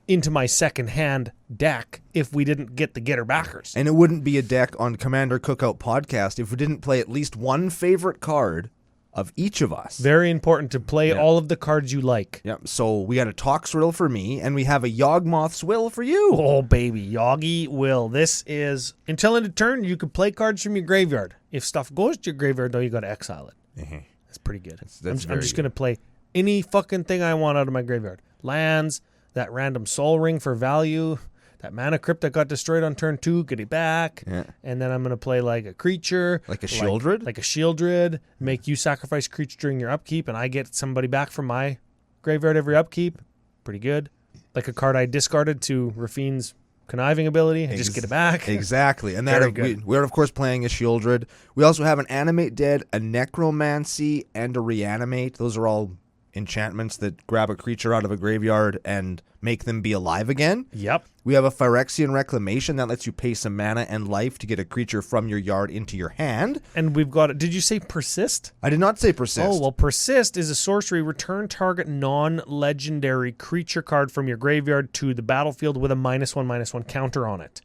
into my second hand deck if we didn't get the getter backers. And it wouldn't be a deck on Commander Cookout Podcast if we didn't play at least one favorite card of each of us. Very important to play all of the cards you like. Yep. So we got a Toxrill for me, and we have a Yawgmoth's Will for you. Oh, baby. Yawgi Will. This is, until end of turn, you can play cards from your graveyard. If stuff goes to your graveyard, though, you got to exile it. Mm-hmm. That's pretty good. I'm just going to play any fucking thing I want out of my graveyard. Lands, that random Soul Ring for value, that Mana Crypt that got destroyed on turn 2, get it back. Yeah. And then I'm going to play like a creature. Like a Shieldred? Like a Shieldred. Make you sacrifice creature during your upkeep, and I get somebody back from my graveyard every upkeep. Pretty good. Like a card I discarded to Rafine's conniving ability. I just get it back. Exactly. And that we're, of course, playing a Shieldred. We also have an Animate Dead, a Necromancy, and a Reanimate. Those are all enchantments that grab a creature out of a graveyard and make them be alive again. Yep. We have a Phyrexian Reclamation that lets you pay some mana and life to get a creature from your yard into your hand. And we've got, did you say Persist? I did not say Persist. Oh, well, Persist is a sorcery. Return target non-legendary creature card from your graveyard to the battlefield with a -1/-1 counter on it.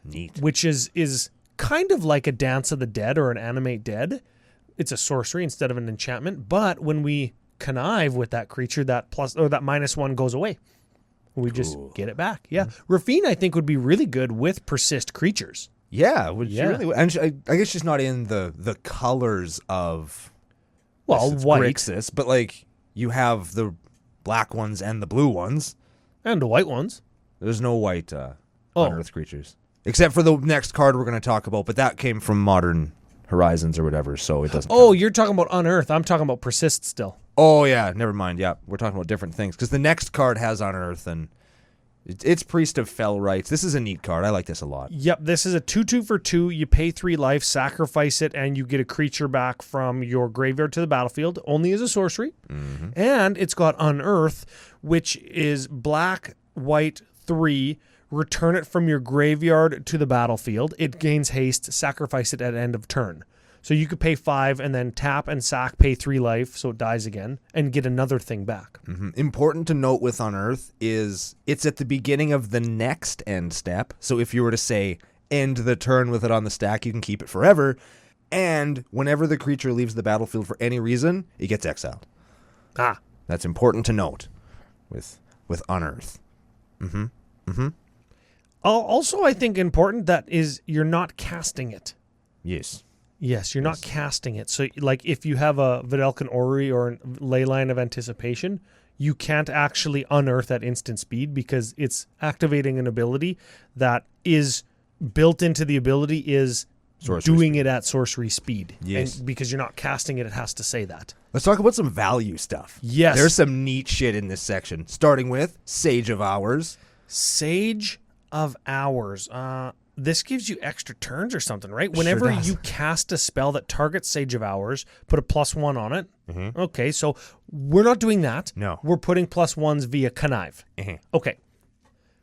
Neat. which is kind of like a Dance of the Dead or an Animate Dead. It's a sorcery instead of an enchantment, but when we connive with that creature, that plus or that -1 goes away. We just get it back. Yeah. Rafine, I think, would be really good with persist creatures. Yeah, really, and I guess she's not in the colors of White Grixis, but like you have the black ones and the blue ones, and the white ones. There's no white Unearthed creatures, except for the next card we're going to talk about, but that came from Modern Horizons or whatever, so it doesn't. Oh, you're talking about Unearth. I'm talking about persist still. Oh yeah, never mind. Yeah, we're talking about different things because the next card has Unearth and. It's Priest of Fell Rites. This is a neat card. I like this a lot. Yep, this is a 2/2 for 2. You pay 3 life, sacrifice it, and you get a creature back from your graveyard to the battlefield, only as a sorcery. Mm-hmm. And it's got Unearth, which is black, white, 3. Return it from your graveyard to the battlefield. It gains haste, sacrifice it at end of turn. So you could pay 5 and then tap and sack, pay 3 life, so it dies again, and get another thing back. Mm-hmm. Important to note with Unearth is it's at the beginning of the next end step. So if you were to say end the turn with it on the stack, you can keep it forever. And whenever the creature leaves the battlefield for any reason, it gets exiled. That's important to note with Unearth. Mm-hmm. Mm-hmm. Also, I think important that is you're not casting it. Yes, you're not casting it. So, like, if you have a Videlkin Orrery or a Leyline of Anticipation, you can't actually unearth at instant speed because it's activating an ability that is built into the ability is doing it at sorcery speed. Yes. And because you're not casting it, it has to say that. Let's talk about some value stuff. Yes. There's some neat shit in this section, starting with Sage of Hours. Sage of Hours. This gives you extra turns or something, right? Whenever you cast a spell that targets Sage of Hours, put a +1 on it. Mm-hmm. Okay, so we're not doing that. No. We're putting +1s via connive. Mm-hmm. Okay.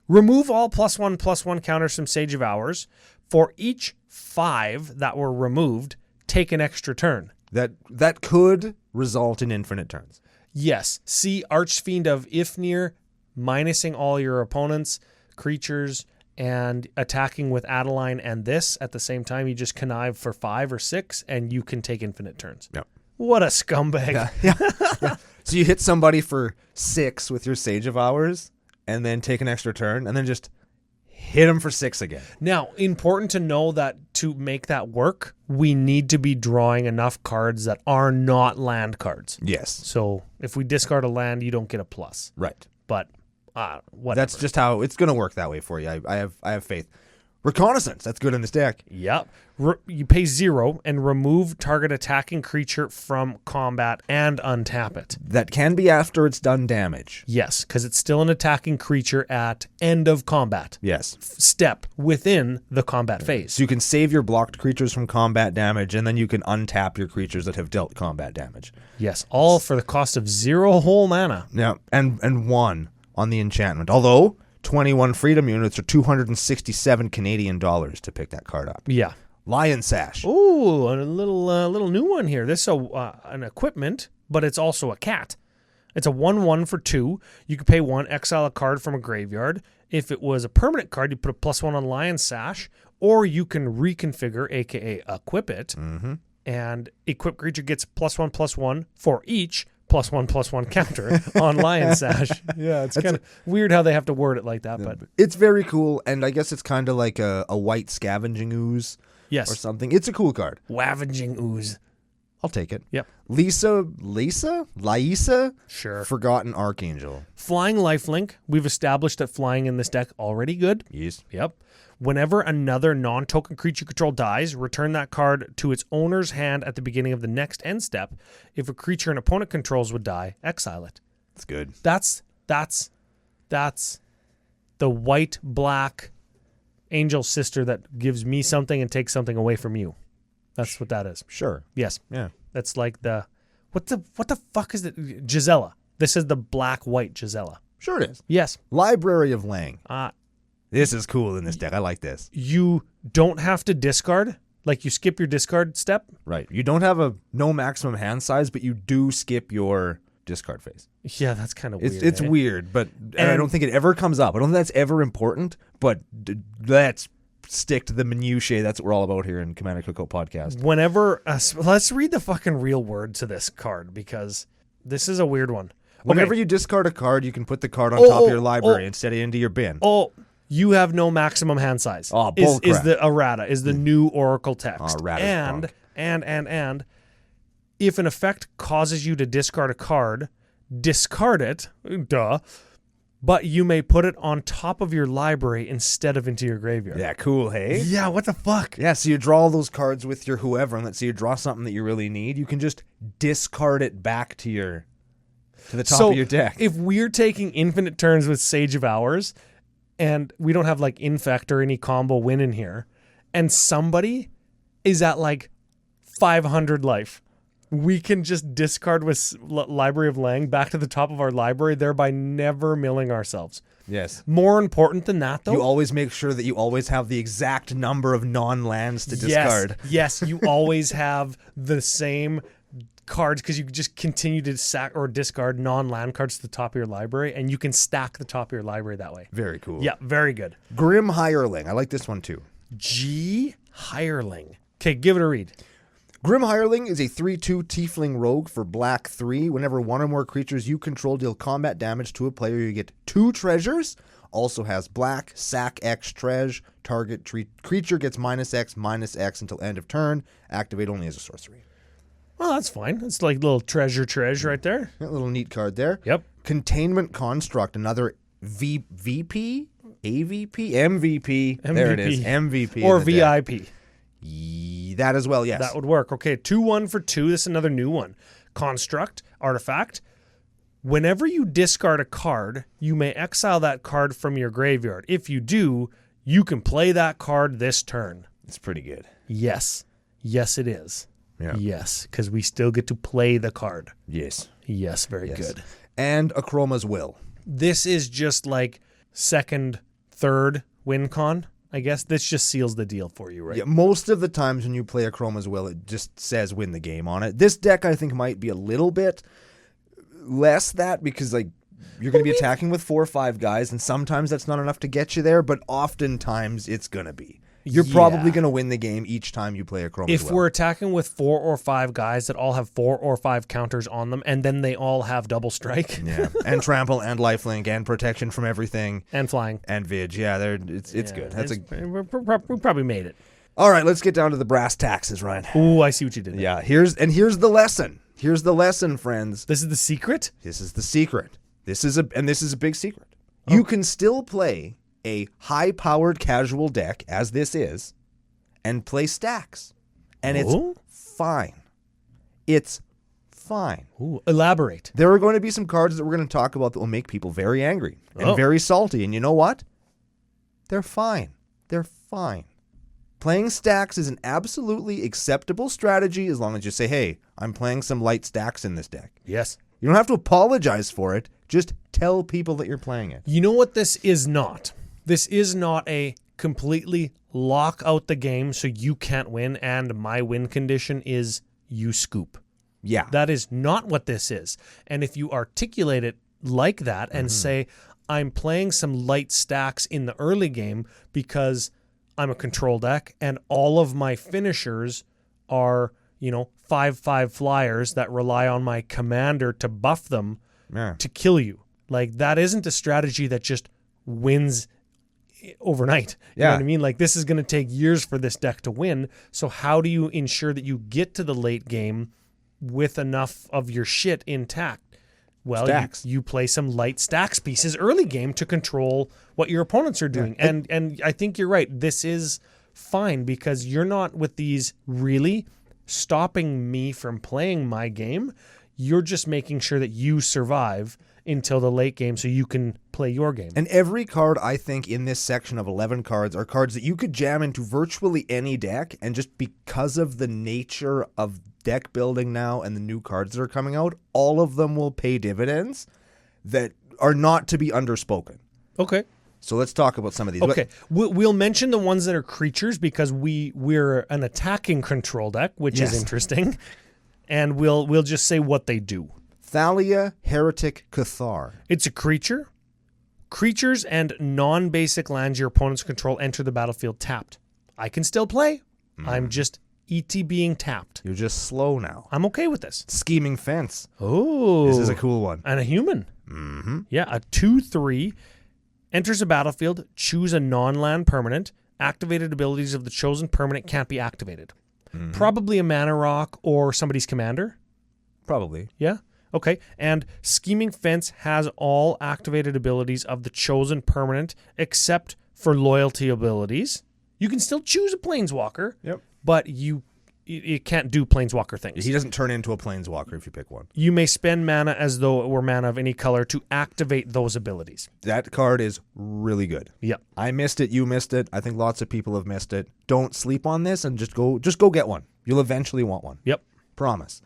Remove all +1/+1 counters from Sage of Hours. For each 5 that were removed, take an extra turn. That could result in infinite turns. Yes. See Archfiend of Ifnir, minusing all your opponents' creatures, and attacking with Adeline and this at the same time. You just connive for 5 or 6, and you can take infinite turns. Yep. What a scumbag. Yeah. So you hit somebody for 6 with your Sage of Hours, and then take an extra turn, and then just hit them for 6 again. Now, important to know that to make that work, we need to be drawing enough cards that are not land cards. Yes. So if we discard a land, you don't get a plus. Right. But whatever. That's just how it's going to work that way for you. I have faith. Reconnaissance. That's good in this deck. Yep. You pay 0 and remove target attacking creature from combat and untap it. That can be after it's done damage. Yes, because it's still an attacking creature at end of combat. Yes. Step within the combat phase. So you can save your blocked creatures from combat damage, and then you can untap your creatures that have dealt combat damage. Yes, all for the cost of 0 whole mana. Yeah, and 1 on the enchantment. Although 21 freedom units are 267 Canadian dollars to pick that card up. Yeah. Lion Sash. Ooh, a little new one here. This is an equipment, but it's also a cat. It's a 1/1 for 2. You can pay 1, exile a card from a graveyard. If it was a permanent card, you put a +1 on Lion Sash, or you can reconfigure, aka equip it, and equip creature gets +1/+1 for each +1/+1 counter on Lion Sash. Yeah, it's kind of weird how they have to word it like that, but it's very cool, and I guess it's kind of like a white scavenging ooze. Yes. Or something. It's a cool card. Wavaging Ooze. I'll take it. Yep. Laisa? Sure. Forgotten Archangel. Flying Lifelink. We've established that flying in this deck already good. Yes. Yep. Whenever another non-token creature control dies, return that card to its owner's hand at the beginning of the next end step. If a creature an opponent controls would die, exile it. That's good. That's the white-black angel sister that gives me something and takes something away from you. That's what that is. Sure. Yes. Yeah. That's like the what the fuck is it? Gisela. This is the black-white Gisela. Sure it is. Yes. Library of Lang. This is cool in this deck. I like this. You don't have to discard. Like, you skip your discard step. Right. You don't have no maximum hand size, but you do skip your discard phase. Yeah, that's kind of weird. It's weird, but and I don't think it ever comes up. I don't think that's ever important, but that's stick to the minutiae. That's what we're all about here in Commander Cookout Podcast. Whenever, let's read the fucking real word to this card because this is a weird one. Whenever you discard a card, you can put the card on top of your library instead of into your bin. You have no maximum hand size. Oh, is the errata, is the new Oracle text. And if an effect causes you to discard a card, discard it, but you may put it on top of your library instead of into your graveyard. Yeah, cool, hey? Yeah, what the fuck? Yeah, so you draw all those cards with your whoever, and let's say you draw something that you really need, you can just discard it back to the top of your deck. If we're taking infinite turns with Sage of Hours, and we don't have like Infect or any combo win in here, and somebody is at like 500 life, we can just discard with Library of Lang back to the top of our library, thereby never milling ourselves. Yes. More important than that, though. You always make sure that you always have the exact number of non-lands to discard. Yes, you always have the same cards because you just continue to sack or discard non-land cards to the top of your library, and you can stack the top of your library that way. Very cool. Yeah, very good. Grim Hireling. I like this one too. G Hireling. Okay, give it a read. Grim Hireling is a 3/2 Tiefling Rogue for black 3. Whenever one or more creatures you control deal combat damage to a player, you get 2 treasures. Also has black, sack X treasure. Target creature gets -X until end of turn. Activate only as a sorcery. Well, that's fine. It's like little treasure right there. A little neat card there. Yep. Containment Construct, another VP, AVP, MVP. There it is, MVP. Or VIP. That as well, yes. That would work. Okay, 2/1 for 2. This is another new one. Construct, artifact. Whenever you discard a card, you may exile that card from your graveyard. If you do, you can play that card this turn. It's pretty good. Yes. Yes, it is. Yeah. Yes, because we still get to play the card. Yes. Yes, very good. And Akroma's Will. This is just like second, third win con. I guess this just seals the deal for you, right? Yeah, most of the times when you play Akroma's Will, it just says win the game on it. This deck, I think, might be a little bit less that because like you're going to be attacking with 4 or 5 guys, and sometimes that's not enough to get you there, but oftentimes it's going to be. You're probably going to win the game each time you play Akroma's Will. If we're attacking with 4 or 5 guys that all have 4 or 5 counters on them, and then they all have double strike. Yeah, and trample, and lifelink, and protection from everything. And flying. And Vidge. Yeah, it's good. We probably made it. All right, let's get down to the brass taxes, Ryan. Ooh, I see what you did there. Yeah, here's the lesson. Here's the lesson, friends. This is the secret? This is the secret. This is a big secret. Oh. You can still play a high-powered casual deck, as this is, and play Stax. And it's fine. It's fine. Ooh, elaborate. There are going to be some cards that we're going to talk about that will make people very angry and very salty. And you know what? They're fine. They're fine. Playing Stax is an absolutely acceptable strategy as long as you say, hey, I'm playing some light Stax in this deck. Yes. You don't have to apologize for it. Just tell people that you're playing it. You know what this is not? This is not a completely lock out the game so you can't win and my win condition is you scoop. Yeah. That is not what this is. And if you articulate it like that and say, I'm playing some light stacks in the early game because I'm a control deck and all of my finishers are, 5/5 flyers that rely on my commander to buff them to kill you. Like, that isn't a strategy that just wins overnight. You know what I mean? Like, this is going to take years for this deck to win. So how do you ensure that you get to the late game with enough of your shit intact? Well, you play some light stacks pieces early game to control what your opponents are doing. Yeah. And I think you're right. This is fine because you're not with these really stopping me from playing my game. You're just making sure that you survive until the late game so you can play your game. And every card, I think, in this section of 11 cards are cards that you could jam into virtually any deck, and just because of the nature of deck building now and the new cards that are coming out, all of them will pay dividends that are not to be underspoken. Okay. So let's talk about some of these. Okay. We'll mention the ones that are creatures because we're an attacking control deck, which is interesting. And we'll just say what they do. Thalia, Heretic, Cathar. It's a creature. Creatures and non-basic lands your opponents control enter the battlefield tapped. I can still play. I'm just ETBing tapped. You're just slow now. I'm okay with this. Scheming Fence. Oh. This is a cool one. And a human. Mm-hmm. Yeah, a 2/3 enters a battlefield, choose a non-land permanent. Activated abilities of the chosen permanent can't be activated. Mm-hmm. Probably a mana rock or somebody's commander. Probably. Yeah. Okay. And Scheming Fence has all activated abilities of the chosen permanent except for loyalty abilities. You can still choose a planeswalker, but it can't do planeswalker things. He doesn't turn into a planeswalker if you pick one. You may spend mana as though it were mana of any color to activate those abilities. That card is really good. Yep. I missed it. You missed it. I think lots of people have missed it. Don't sleep on this and just go get one. You'll eventually want one. Yep. Promise.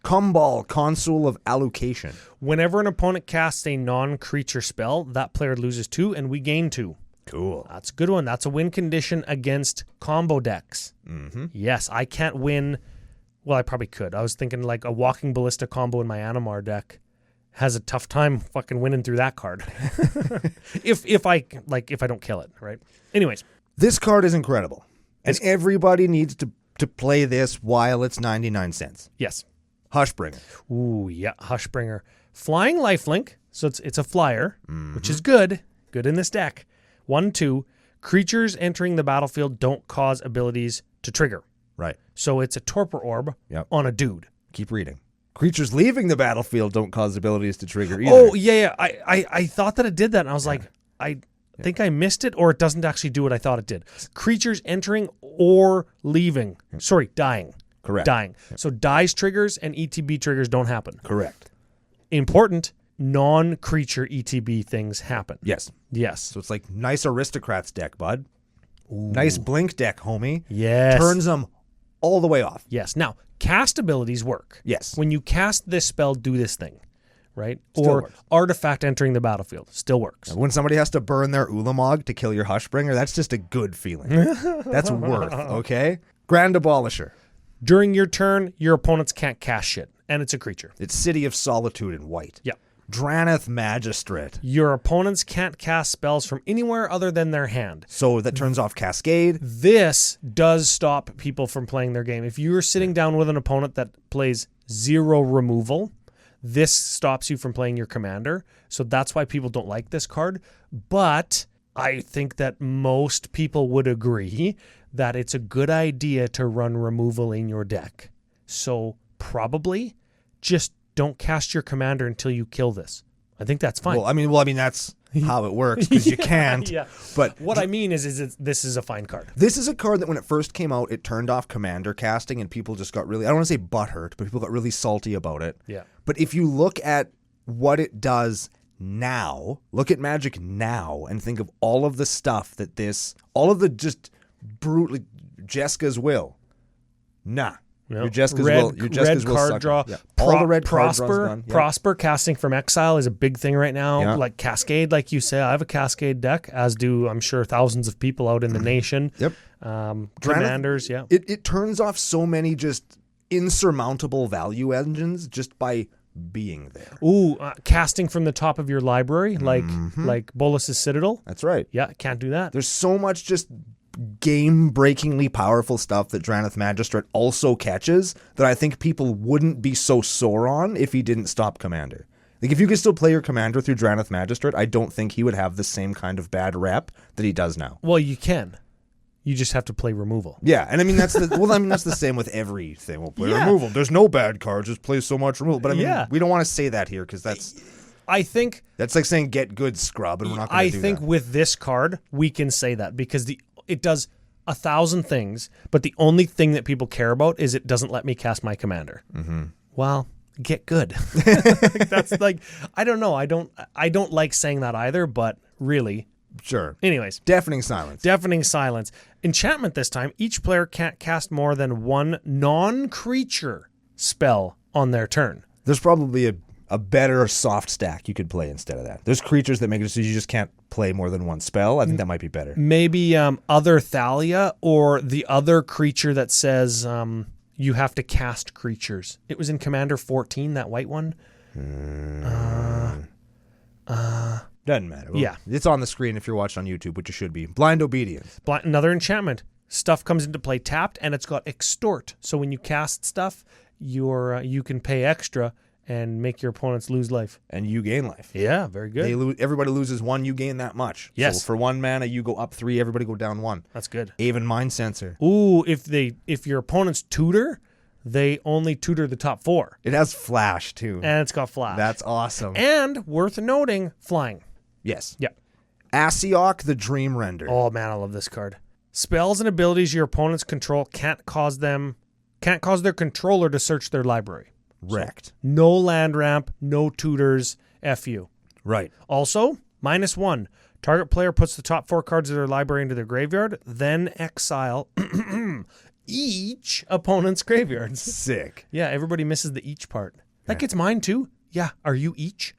Kumbal, Consul of Allocation. Whenever an opponent casts a non-creature spell, that player loses 2 and we gain 2. Cool. That's a good one. That's a win condition against combo decks. Mm-hmm. Yes, I can't win. Well, I probably could. I was thinking like a Walking Ballista combo in my Animar deck has a tough time fucking winning through that card. if I don't kill it, right? Anyways. This card is incredible. And everybody needs to play this while it's 99 cents. Yes. Hushbringer. Ooh, yeah, Hushbringer. Flying lifelink, so it's a flyer, which is good in this deck. 1/2, creatures entering the battlefield don't cause abilities to trigger. Right. So it's a Torpor Orb on a dude. Keep reading. Creatures leaving the battlefield don't cause abilities to trigger either. Oh, yeah. I thought that it did that, and I was like, I think I missed it, or it doesn't actually do what I thought it did. Creatures entering or leaving. Sorry, dying. Correct. Dying. So dies triggers and ETB triggers don't happen. Correct. Important, non-creature ETB things happen. Yes. Yes. So it's like nice aristocrats deck, bud. Ooh. Nice blink deck, homie. Yes. Turns them all the way off. Yes. Now, cast abilities work. Yes. When you cast this spell, do this thing, right? Still or works. artifact entering the battlefield. Still works. When somebody has to burn their Ulamog to kill your Hushbringer, that's just a good feeling. That's worth, okay? Grand Abolisher. During your turn, your opponents can't cast shit, and it's a creature. It's City of Solitude in white. Yeah. Draneth Magistrate. Your opponents can't cast spells from anywhere other than their hand. So that turns off Cascade. This does stop people from playing their game. If you're sitting down with an opponent that plays 0 removal, this stops you from playing your commander. So that's why people don't like this card. But I think that most people would agree that it's a good idea to run removal in your deck. So probably just don't cast your commander until you kill this. I think that's fine. Well, I mean that's how it works because you can't. Yeah. But what I mean is this is a fine card. This is a card that when it first came out, it turned off commander casting and people just got really, I don't want to say butthurt, but people got really salty about it. Yeah. But if you look at what it does now, look at Magic now and think of all of the stuff that all of the just brutally Jeska's will. Nah. No. Your Jeska's red, will. Your Jeska's red will card suck draw. yeah. All the red card draws gone. Yeah. Prosper casting from exile is a big thing right now. Yeah. Like Cascade, like you say, I have a Cascade deck, as do I'm sure thousands of people out in the nation. Yep. Commanders, yeah. It turns off so many just insurmountable value engines just by being there. Ooh, casting from the top of your library, like Bolas's Citadel. That's right. Yeah, can't do that. There's so much just game-breakingly powerful stuff that Draneth Magistrate also catches that I think people wouldn't be so sore on if he didn't stop Commander. Like, if you could still play your Commander through Draneth Magistrate, I don't think he would have the same kind of bad rep that he does now. Well, you can. You just have to play removal. Yeah, and I mean that's the same with everything. We'll play removal. There's no bad cards, just play so much removal. But I mean, we don't want to say that here because I think that's like saying get good scrub, and we're not going to do that. I think with this card we can say that because it does 1,000 things, but the only thing that people care about is it doesn't let me cast my commander. Mm-hmm. Well, get good. That's like, I don't know. I don't like saying that either, but really. Sure. Anyways. Deafening Silence. Deafening Silence. Enchantment this time. Each player can't cast more than one non-creature spell on their turn. There's probably a better soft stack you could play instead of that. There's creatures that make it so you just can't play more than one spell. I think that might be better. Maybe other Thalia or the other creature that says you have to cast creatures. It was in Commander 14, that white one. Doesn't matter. Yeah. It's on the screen if you're watching on YouTube, which it should be. Blind Obedience. Another enchantment. Stuff comes into play tapped, and it's got extort. So when you cast stuff, you can pay extra and make your opponents lose life. And you gain life. Yeah, very good. Everybody loses 1, you gain that much. Yes. So for 1 mana, you go up 3, everybody go down 1. That's good. Aven Mind Sensor. Ooh, if your opponent's tutor, they only tutor the top 4. It has flash, too. And it's got flash. That's awesome. And worth noting, flying. Yes. Yeah. Asiok the Dream Render. Oh man, I love this card. Spells and abilities your opponents control can't cause their controller to search their library. Wrecked. So, no land ramp, no tutors, FU. Right. Also, -1. Target player puts the top 4 cards of their library into their graveyard, then exile each opponent's graveyards. Sick. Yeah, everybody misses the each part. That gets mine too. Yeah, are you each?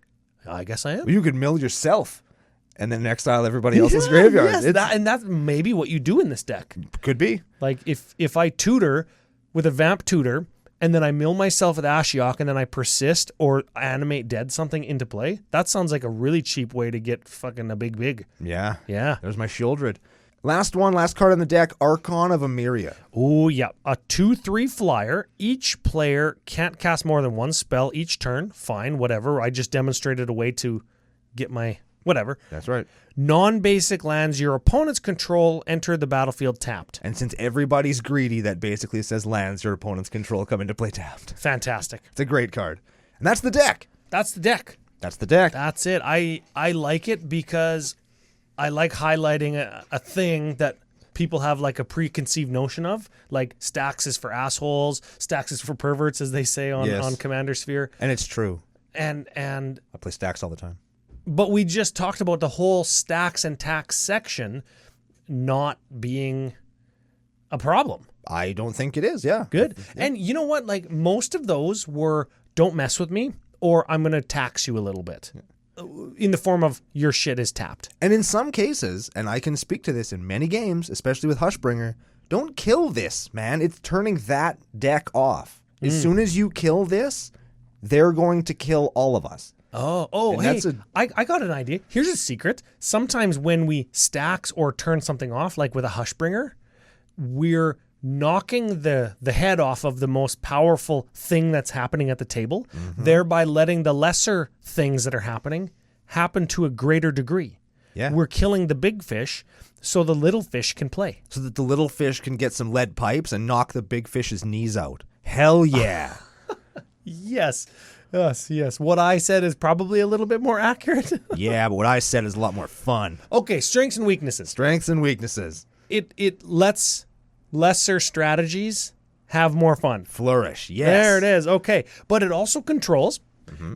I guess I am. Well, you could mill yourself and then exile everybody else's graveyard. Yes, that's maybe what you do in this deck. Could be. Like if I tutor with a Vamp Tutor and then I mill myself with Ashiok and then I persist or animate dead something into play, that sounds like a really cheap way to get fucking a big. Yeah. Yeah. There's my Shieldred. Last card on the deck, Archon of Emeria. Oh, yeah. A 2/3 flyer. Each player can't cast more than 1 spell each turn. Fine, whatever. I just demonstrated a way to get my whatever. That's right. Non-basic lands your opponents control enter the battlefield tapped. And since everybody's greedy, that basically says lands your opponents control come into play tapped. Fantastic. It's a great card. And that's the deck. That's the deck. That's the deck. That's it. I like it because I like highlighting a thing that people have like a preconceived notion of. Like Stax is for assholes, Stax is for perverts, as they say on Commander Sphere. And it's true. And I play Stax all the time. But we just talked about the whole stacks and tax section not being a problem. I don't think it is, yeah. Good. Yeah. And you know what? Like most of those were don't mess with me or I'm going to tax you a little bit in the form of your shit is tapped. And in some cases, and I can speak to this in many games, especially with Hushbringer, don't kill this, man. It's turning that deck off. As soon as you kill this, they're going to kill all of us. Oh, hey, I got an idea. Here's a secret. Sometimes when we stacks or turn something off, like with a Hushbringer, we're knocking the head off of the most powerful thing that's happening at the table, thereby letting the lesser things that are happening happen to a greater degree. Yeah. We're killing the big fish so the little fish can play. So that the little fish can get some lead pipes and knock the big fish's knees out. Hell yeah. Yes. What I said is probably a little bit more accurate. Yeah, but what I said is a lot more fun. Okay, strengths and weaknesses. Strengths and weaknesses. It lets lesser strategies have more fun. Flourish, yes. There it is. Okay. But it also controls.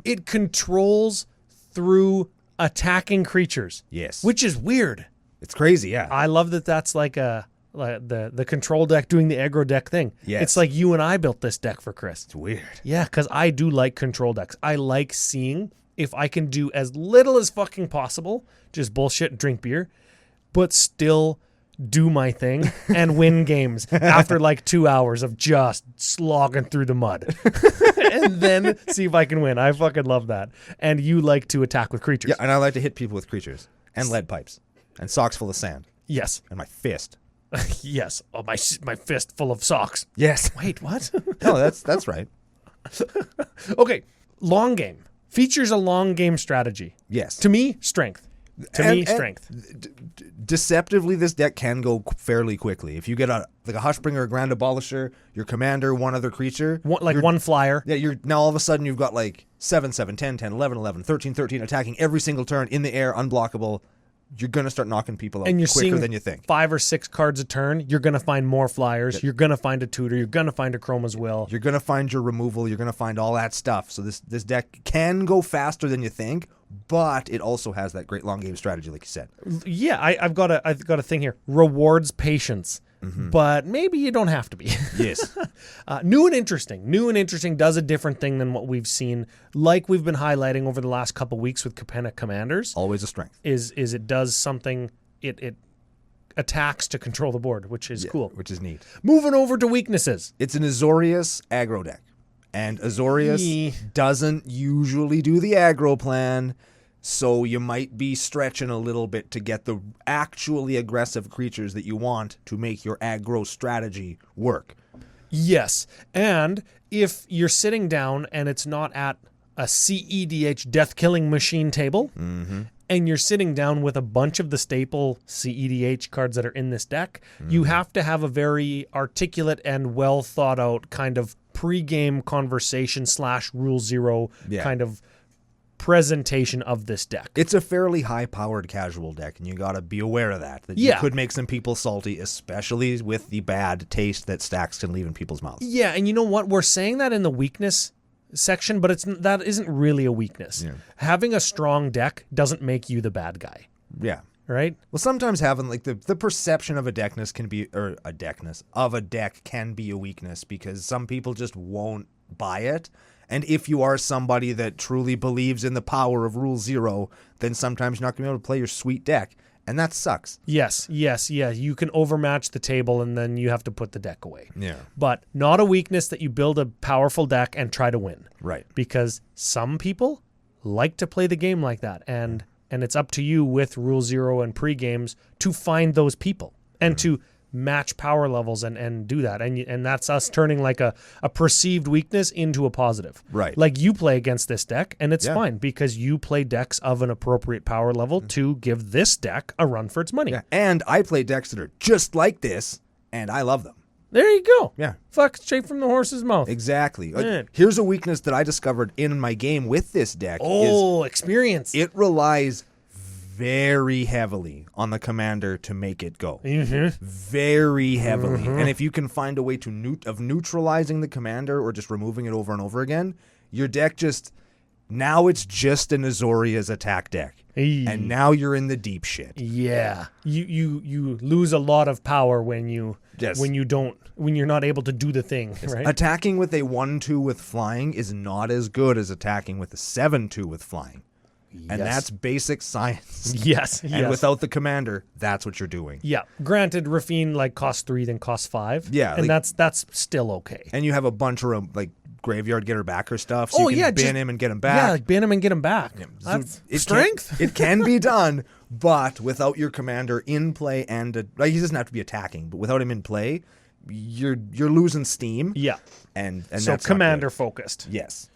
It controls through attacking creatures. Yes. Which is weird. It's crazy, yeah. I love that that's like the control deck doing the aggro deck thing. Yes. It's like you and I built this deck for Chris. It's weird. Yeah, because I do like control decks. I like seeing if I can do as little as fucking possible, just bullshit and drink beer, but still do my thing and win games after like 2 hours of just slogging through the mud. And then see if I can win. I fucking love that. And you like to attack with creatures. Yeah, and I like to hit people with creatures and lead pipes and socks full of sand. Yes. And my fist. Yes. Oh, my fist full of socks. Yes. Wait, what? No, that's right. Okay. Long game. Features a long game strategy. Yes. To me, strength. Strength. Deceptively, this deck can go fairly quickly. If you get a Hushbringer, a Grand Abolisher, your commander, one other creature. One flyer. Yeah, you're now all of a sudden you've got like 7, 10, 11, 13, attacking every single turn in the air, unblockable. You're going to start knocking people out and you're quicker seeing than you think. 5 or 6 cards a turn. You're going to find more flyers. You're going to find a tutor. You're going to find a Chroma's Will. You're going to find your removal. You're going to find all that stuff. So this deck can go faster than you think, but it also has that great long game strategy, like you said. Yeah, I've got a thing here. Rewards patience. But maybe you don't have to be. Yes. New and interesting. New and interesting does a different thing than what we've seen, like we've been highlighting over the last couple weeks with Capenna Commanders. Always a strength. Is it does something, it attacks to control the board, which is cool. Which is neat. Moving over to weaknesses. It's an Azorius aggro deck. And Azorius doesn't usually do the aggro plan. So you might be stretching a little bit to get the actually aggressive creatures that you want to make your aggro strategy work. Yes. And if you're sitting down and it's not at a CEDH death killing machine table, and you're sitting down with a bunch of the staple CEDH cards that are in this deck, you have to have a very articulate and well thought out kind of pre-game conversation / Rule Zero kind of presentation of this deck. It's a fairly high-powered casual deck, and you got to be aware of that. You could make some people salty, especially with the bad taste that Stax can leave in people's mouths. Yeah, and you know what? We're saying that in the weakness section, but that isn't really a weakness. Yeah. Having a strong deck doesn't make you the bad guy. Yeah. Right? Well, sometimes having like the perception of a deckness can be, or a deckness of a deck can be a weakness because some people just won't buy it. And if you are somebody that truly believes in the power of Rule Zero, then sometimes you're not going to be able to play your sweet deck. And that sucks. Yes. You can overmatch the table and then you have to put the deck away. Yeah. But not a weakness that you build a powerful deck and try to win. Right. Because some people like to play the game like that. And it's up to you with Rule Zero and pre-games to find those people and to match power levels and do that. And that's us turning like a perceived weakness into a positive. Right. Like you play against this deck and it's fine because you play decks of an appropriate power level to give this deck a run for its money. Yeah. And I play decks that are just like this, and I love them. There you go. Yeah. Fuck, straight from the horse's mouth. Exactly. Man. Here's a weakness that I discovered in my game with this deck. Experience. It relies very heavily on the commander to make it go. Very heavily. And if you can find a way to of neutralizing the commander or just removing it over and over again, your deck now it's just an Azoria's attack deck. And now you're in the deep shit. Yeah. You lose a lot of power when you're not able to do the thing, right? Attacking with a 1/2 with flying is not as good as attacking with a 7/2 with flying. And that's basic science. Yes. And without the commander, that's what you're doing. Yeah. Granted, Rafine costs 3, then costs 5. Yeah. And that's still okay. And you have a bunch of graveyard getter backer stuff. So you can ban him and get him back. Yeah, ban him and get him back. Yeah. That's strength. It can be done, but without your commander in play and he doesn't have to be attacking, but without him in play, you're losing steam. Yeah. And so that's commander focused. Yes.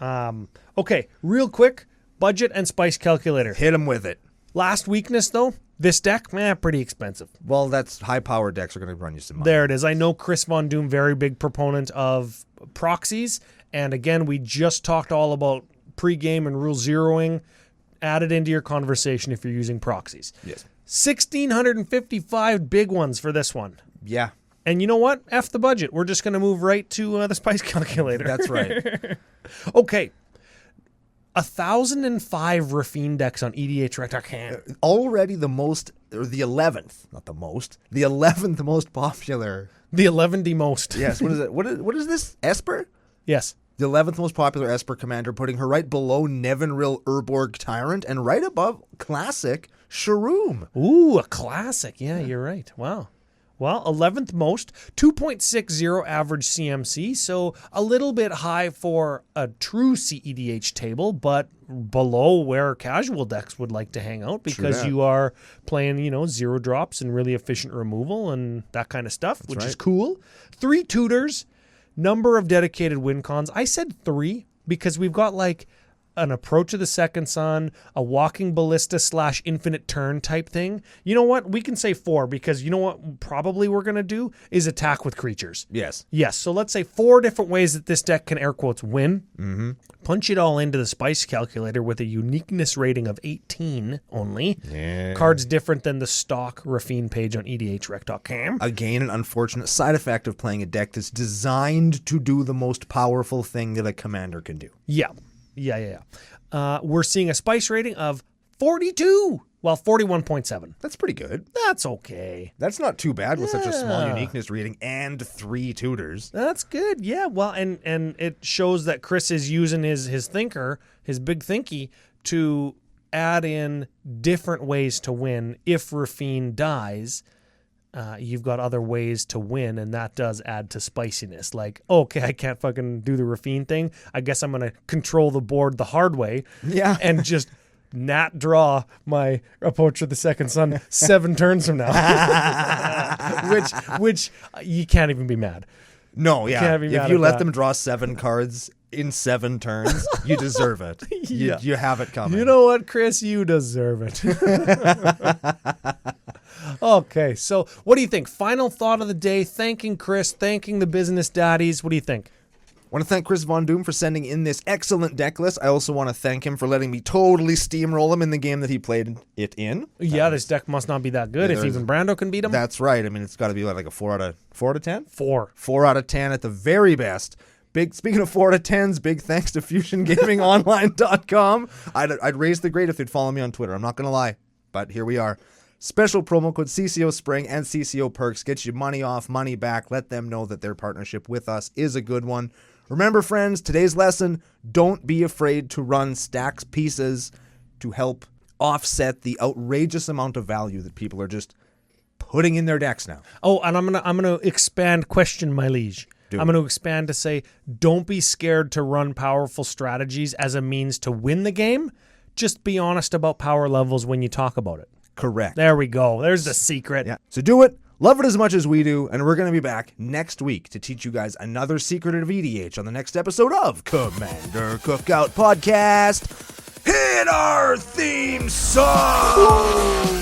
Okay, real quick. Budget and spice calculator. Hit him with it. Last weakness, though, this deck, pretty expensive. Well, that's high-powered decks are going to run you some money. There it is. I know Chris Von Doom, very big proponent of proxies. And again, we just talked all about pre-game and rule zeroing. Add it into your conversation if you're using proxies. Yes. 1,655 big ones for this one. Yeah. And you know what? F the budget. We're just going to move right to the spice calculator. That's right. Okay. 1,005 Rafine decks on EDH Rectocam. Already the 11th most popular. The 11th most. Yes. What is it? What is this? Esper? Yes. The 11th most popular Esper commander, putting her right below Nevinril Urborg Tyrant and right above classic Shroom. Ooh, a classic. Yeah, you're right. Wow. Well, 11th most, 2.60 average CMC, so a little bit high for a true CEDH table, but below where casual decks would like to hang out because you are playing, 0 drops and really efficient removal and that kind of stuff, which is cool. 3 tutors, number of dedicated win cons. I said 3 because we've got an Approach of the Second Sun, a Walking Ballista / Infinite Turn type thing. You know what? We can say 4 because you know what probably we're going to do is attack with creatures. Yes. Yes. So let's say 4 different ways that this deck can air quotes win. Mm-hmm. Punch it all into the spice calculator with a uniqueness rating of 18 only. Yeah. Cards different than the stock Rafine page on EDHREC.com. Again, an unfortunate side effect of playing a deck that's designed to do the most powerful thing that a commander can do. Yeah. We're seeing a spice rating of 42, 41.7. That's pretty good. That's okay. That's not too bad with such a small uniqueness rating and 3 tutors. That's good. Yeah. Well, and it shows that Chris is using his thinker, his big thinky, to add in different ways to win. If Rafine dies, you've got other ways to win, and that does add to spiciness. Okay, I can't fucking do the Rafine thing. I guess I'm going to control the board the hard way. Yeah. And just nat draw my Approach of the Second Sun 7 turns from now. which you can't even be mad. No, yeah. Can't be If mad you at let that. them draw 7 cards in 7 turns, you deserve it. Yeah. You have it coming. You know what, Chris? You deserve it. Okay, so what do you think? Final thought of the day, thanking Chris, thanking the business daddies. What do you think? I want to thank Chris Von Doom for sending in this excellent deck list. I also want to thank him for letting me totally steamroll him in the game that he played it in. Yeah, this deck must not be that good if even Brando can beat him. That's right. I mean, it's got to be like a 4 out of 10? 4. 4 out of 10 at the very best. Speaking of 4 out of 10s, big thanks to FusionGamingOnline.com. I'd raise the grade if they'd follow me on Twitter. I'm not going to lie, but here we are. Special promo code CCO Spring and CCO Perks gets you money off, money back. Let them know that their partnership with us is a good one. Remember, friends, today's lesson, don't be afraid to run Stax pieces to help offset the outrageous amount of value that people are just putting in their decks now. Oh, and I'm gonna expand question, my liege. I'm going to expand to say, don't be scared to run powerful strategies as a means to win the game. Just be honest about power levels when you talk about it. Correct. There we go. There's the secret. Yeah. So do it. Love it as much as we do. And we're going to be back next week to teach you guys another secret of EDH on the next episode of Commander Cookout Podcast. Hit our theme song!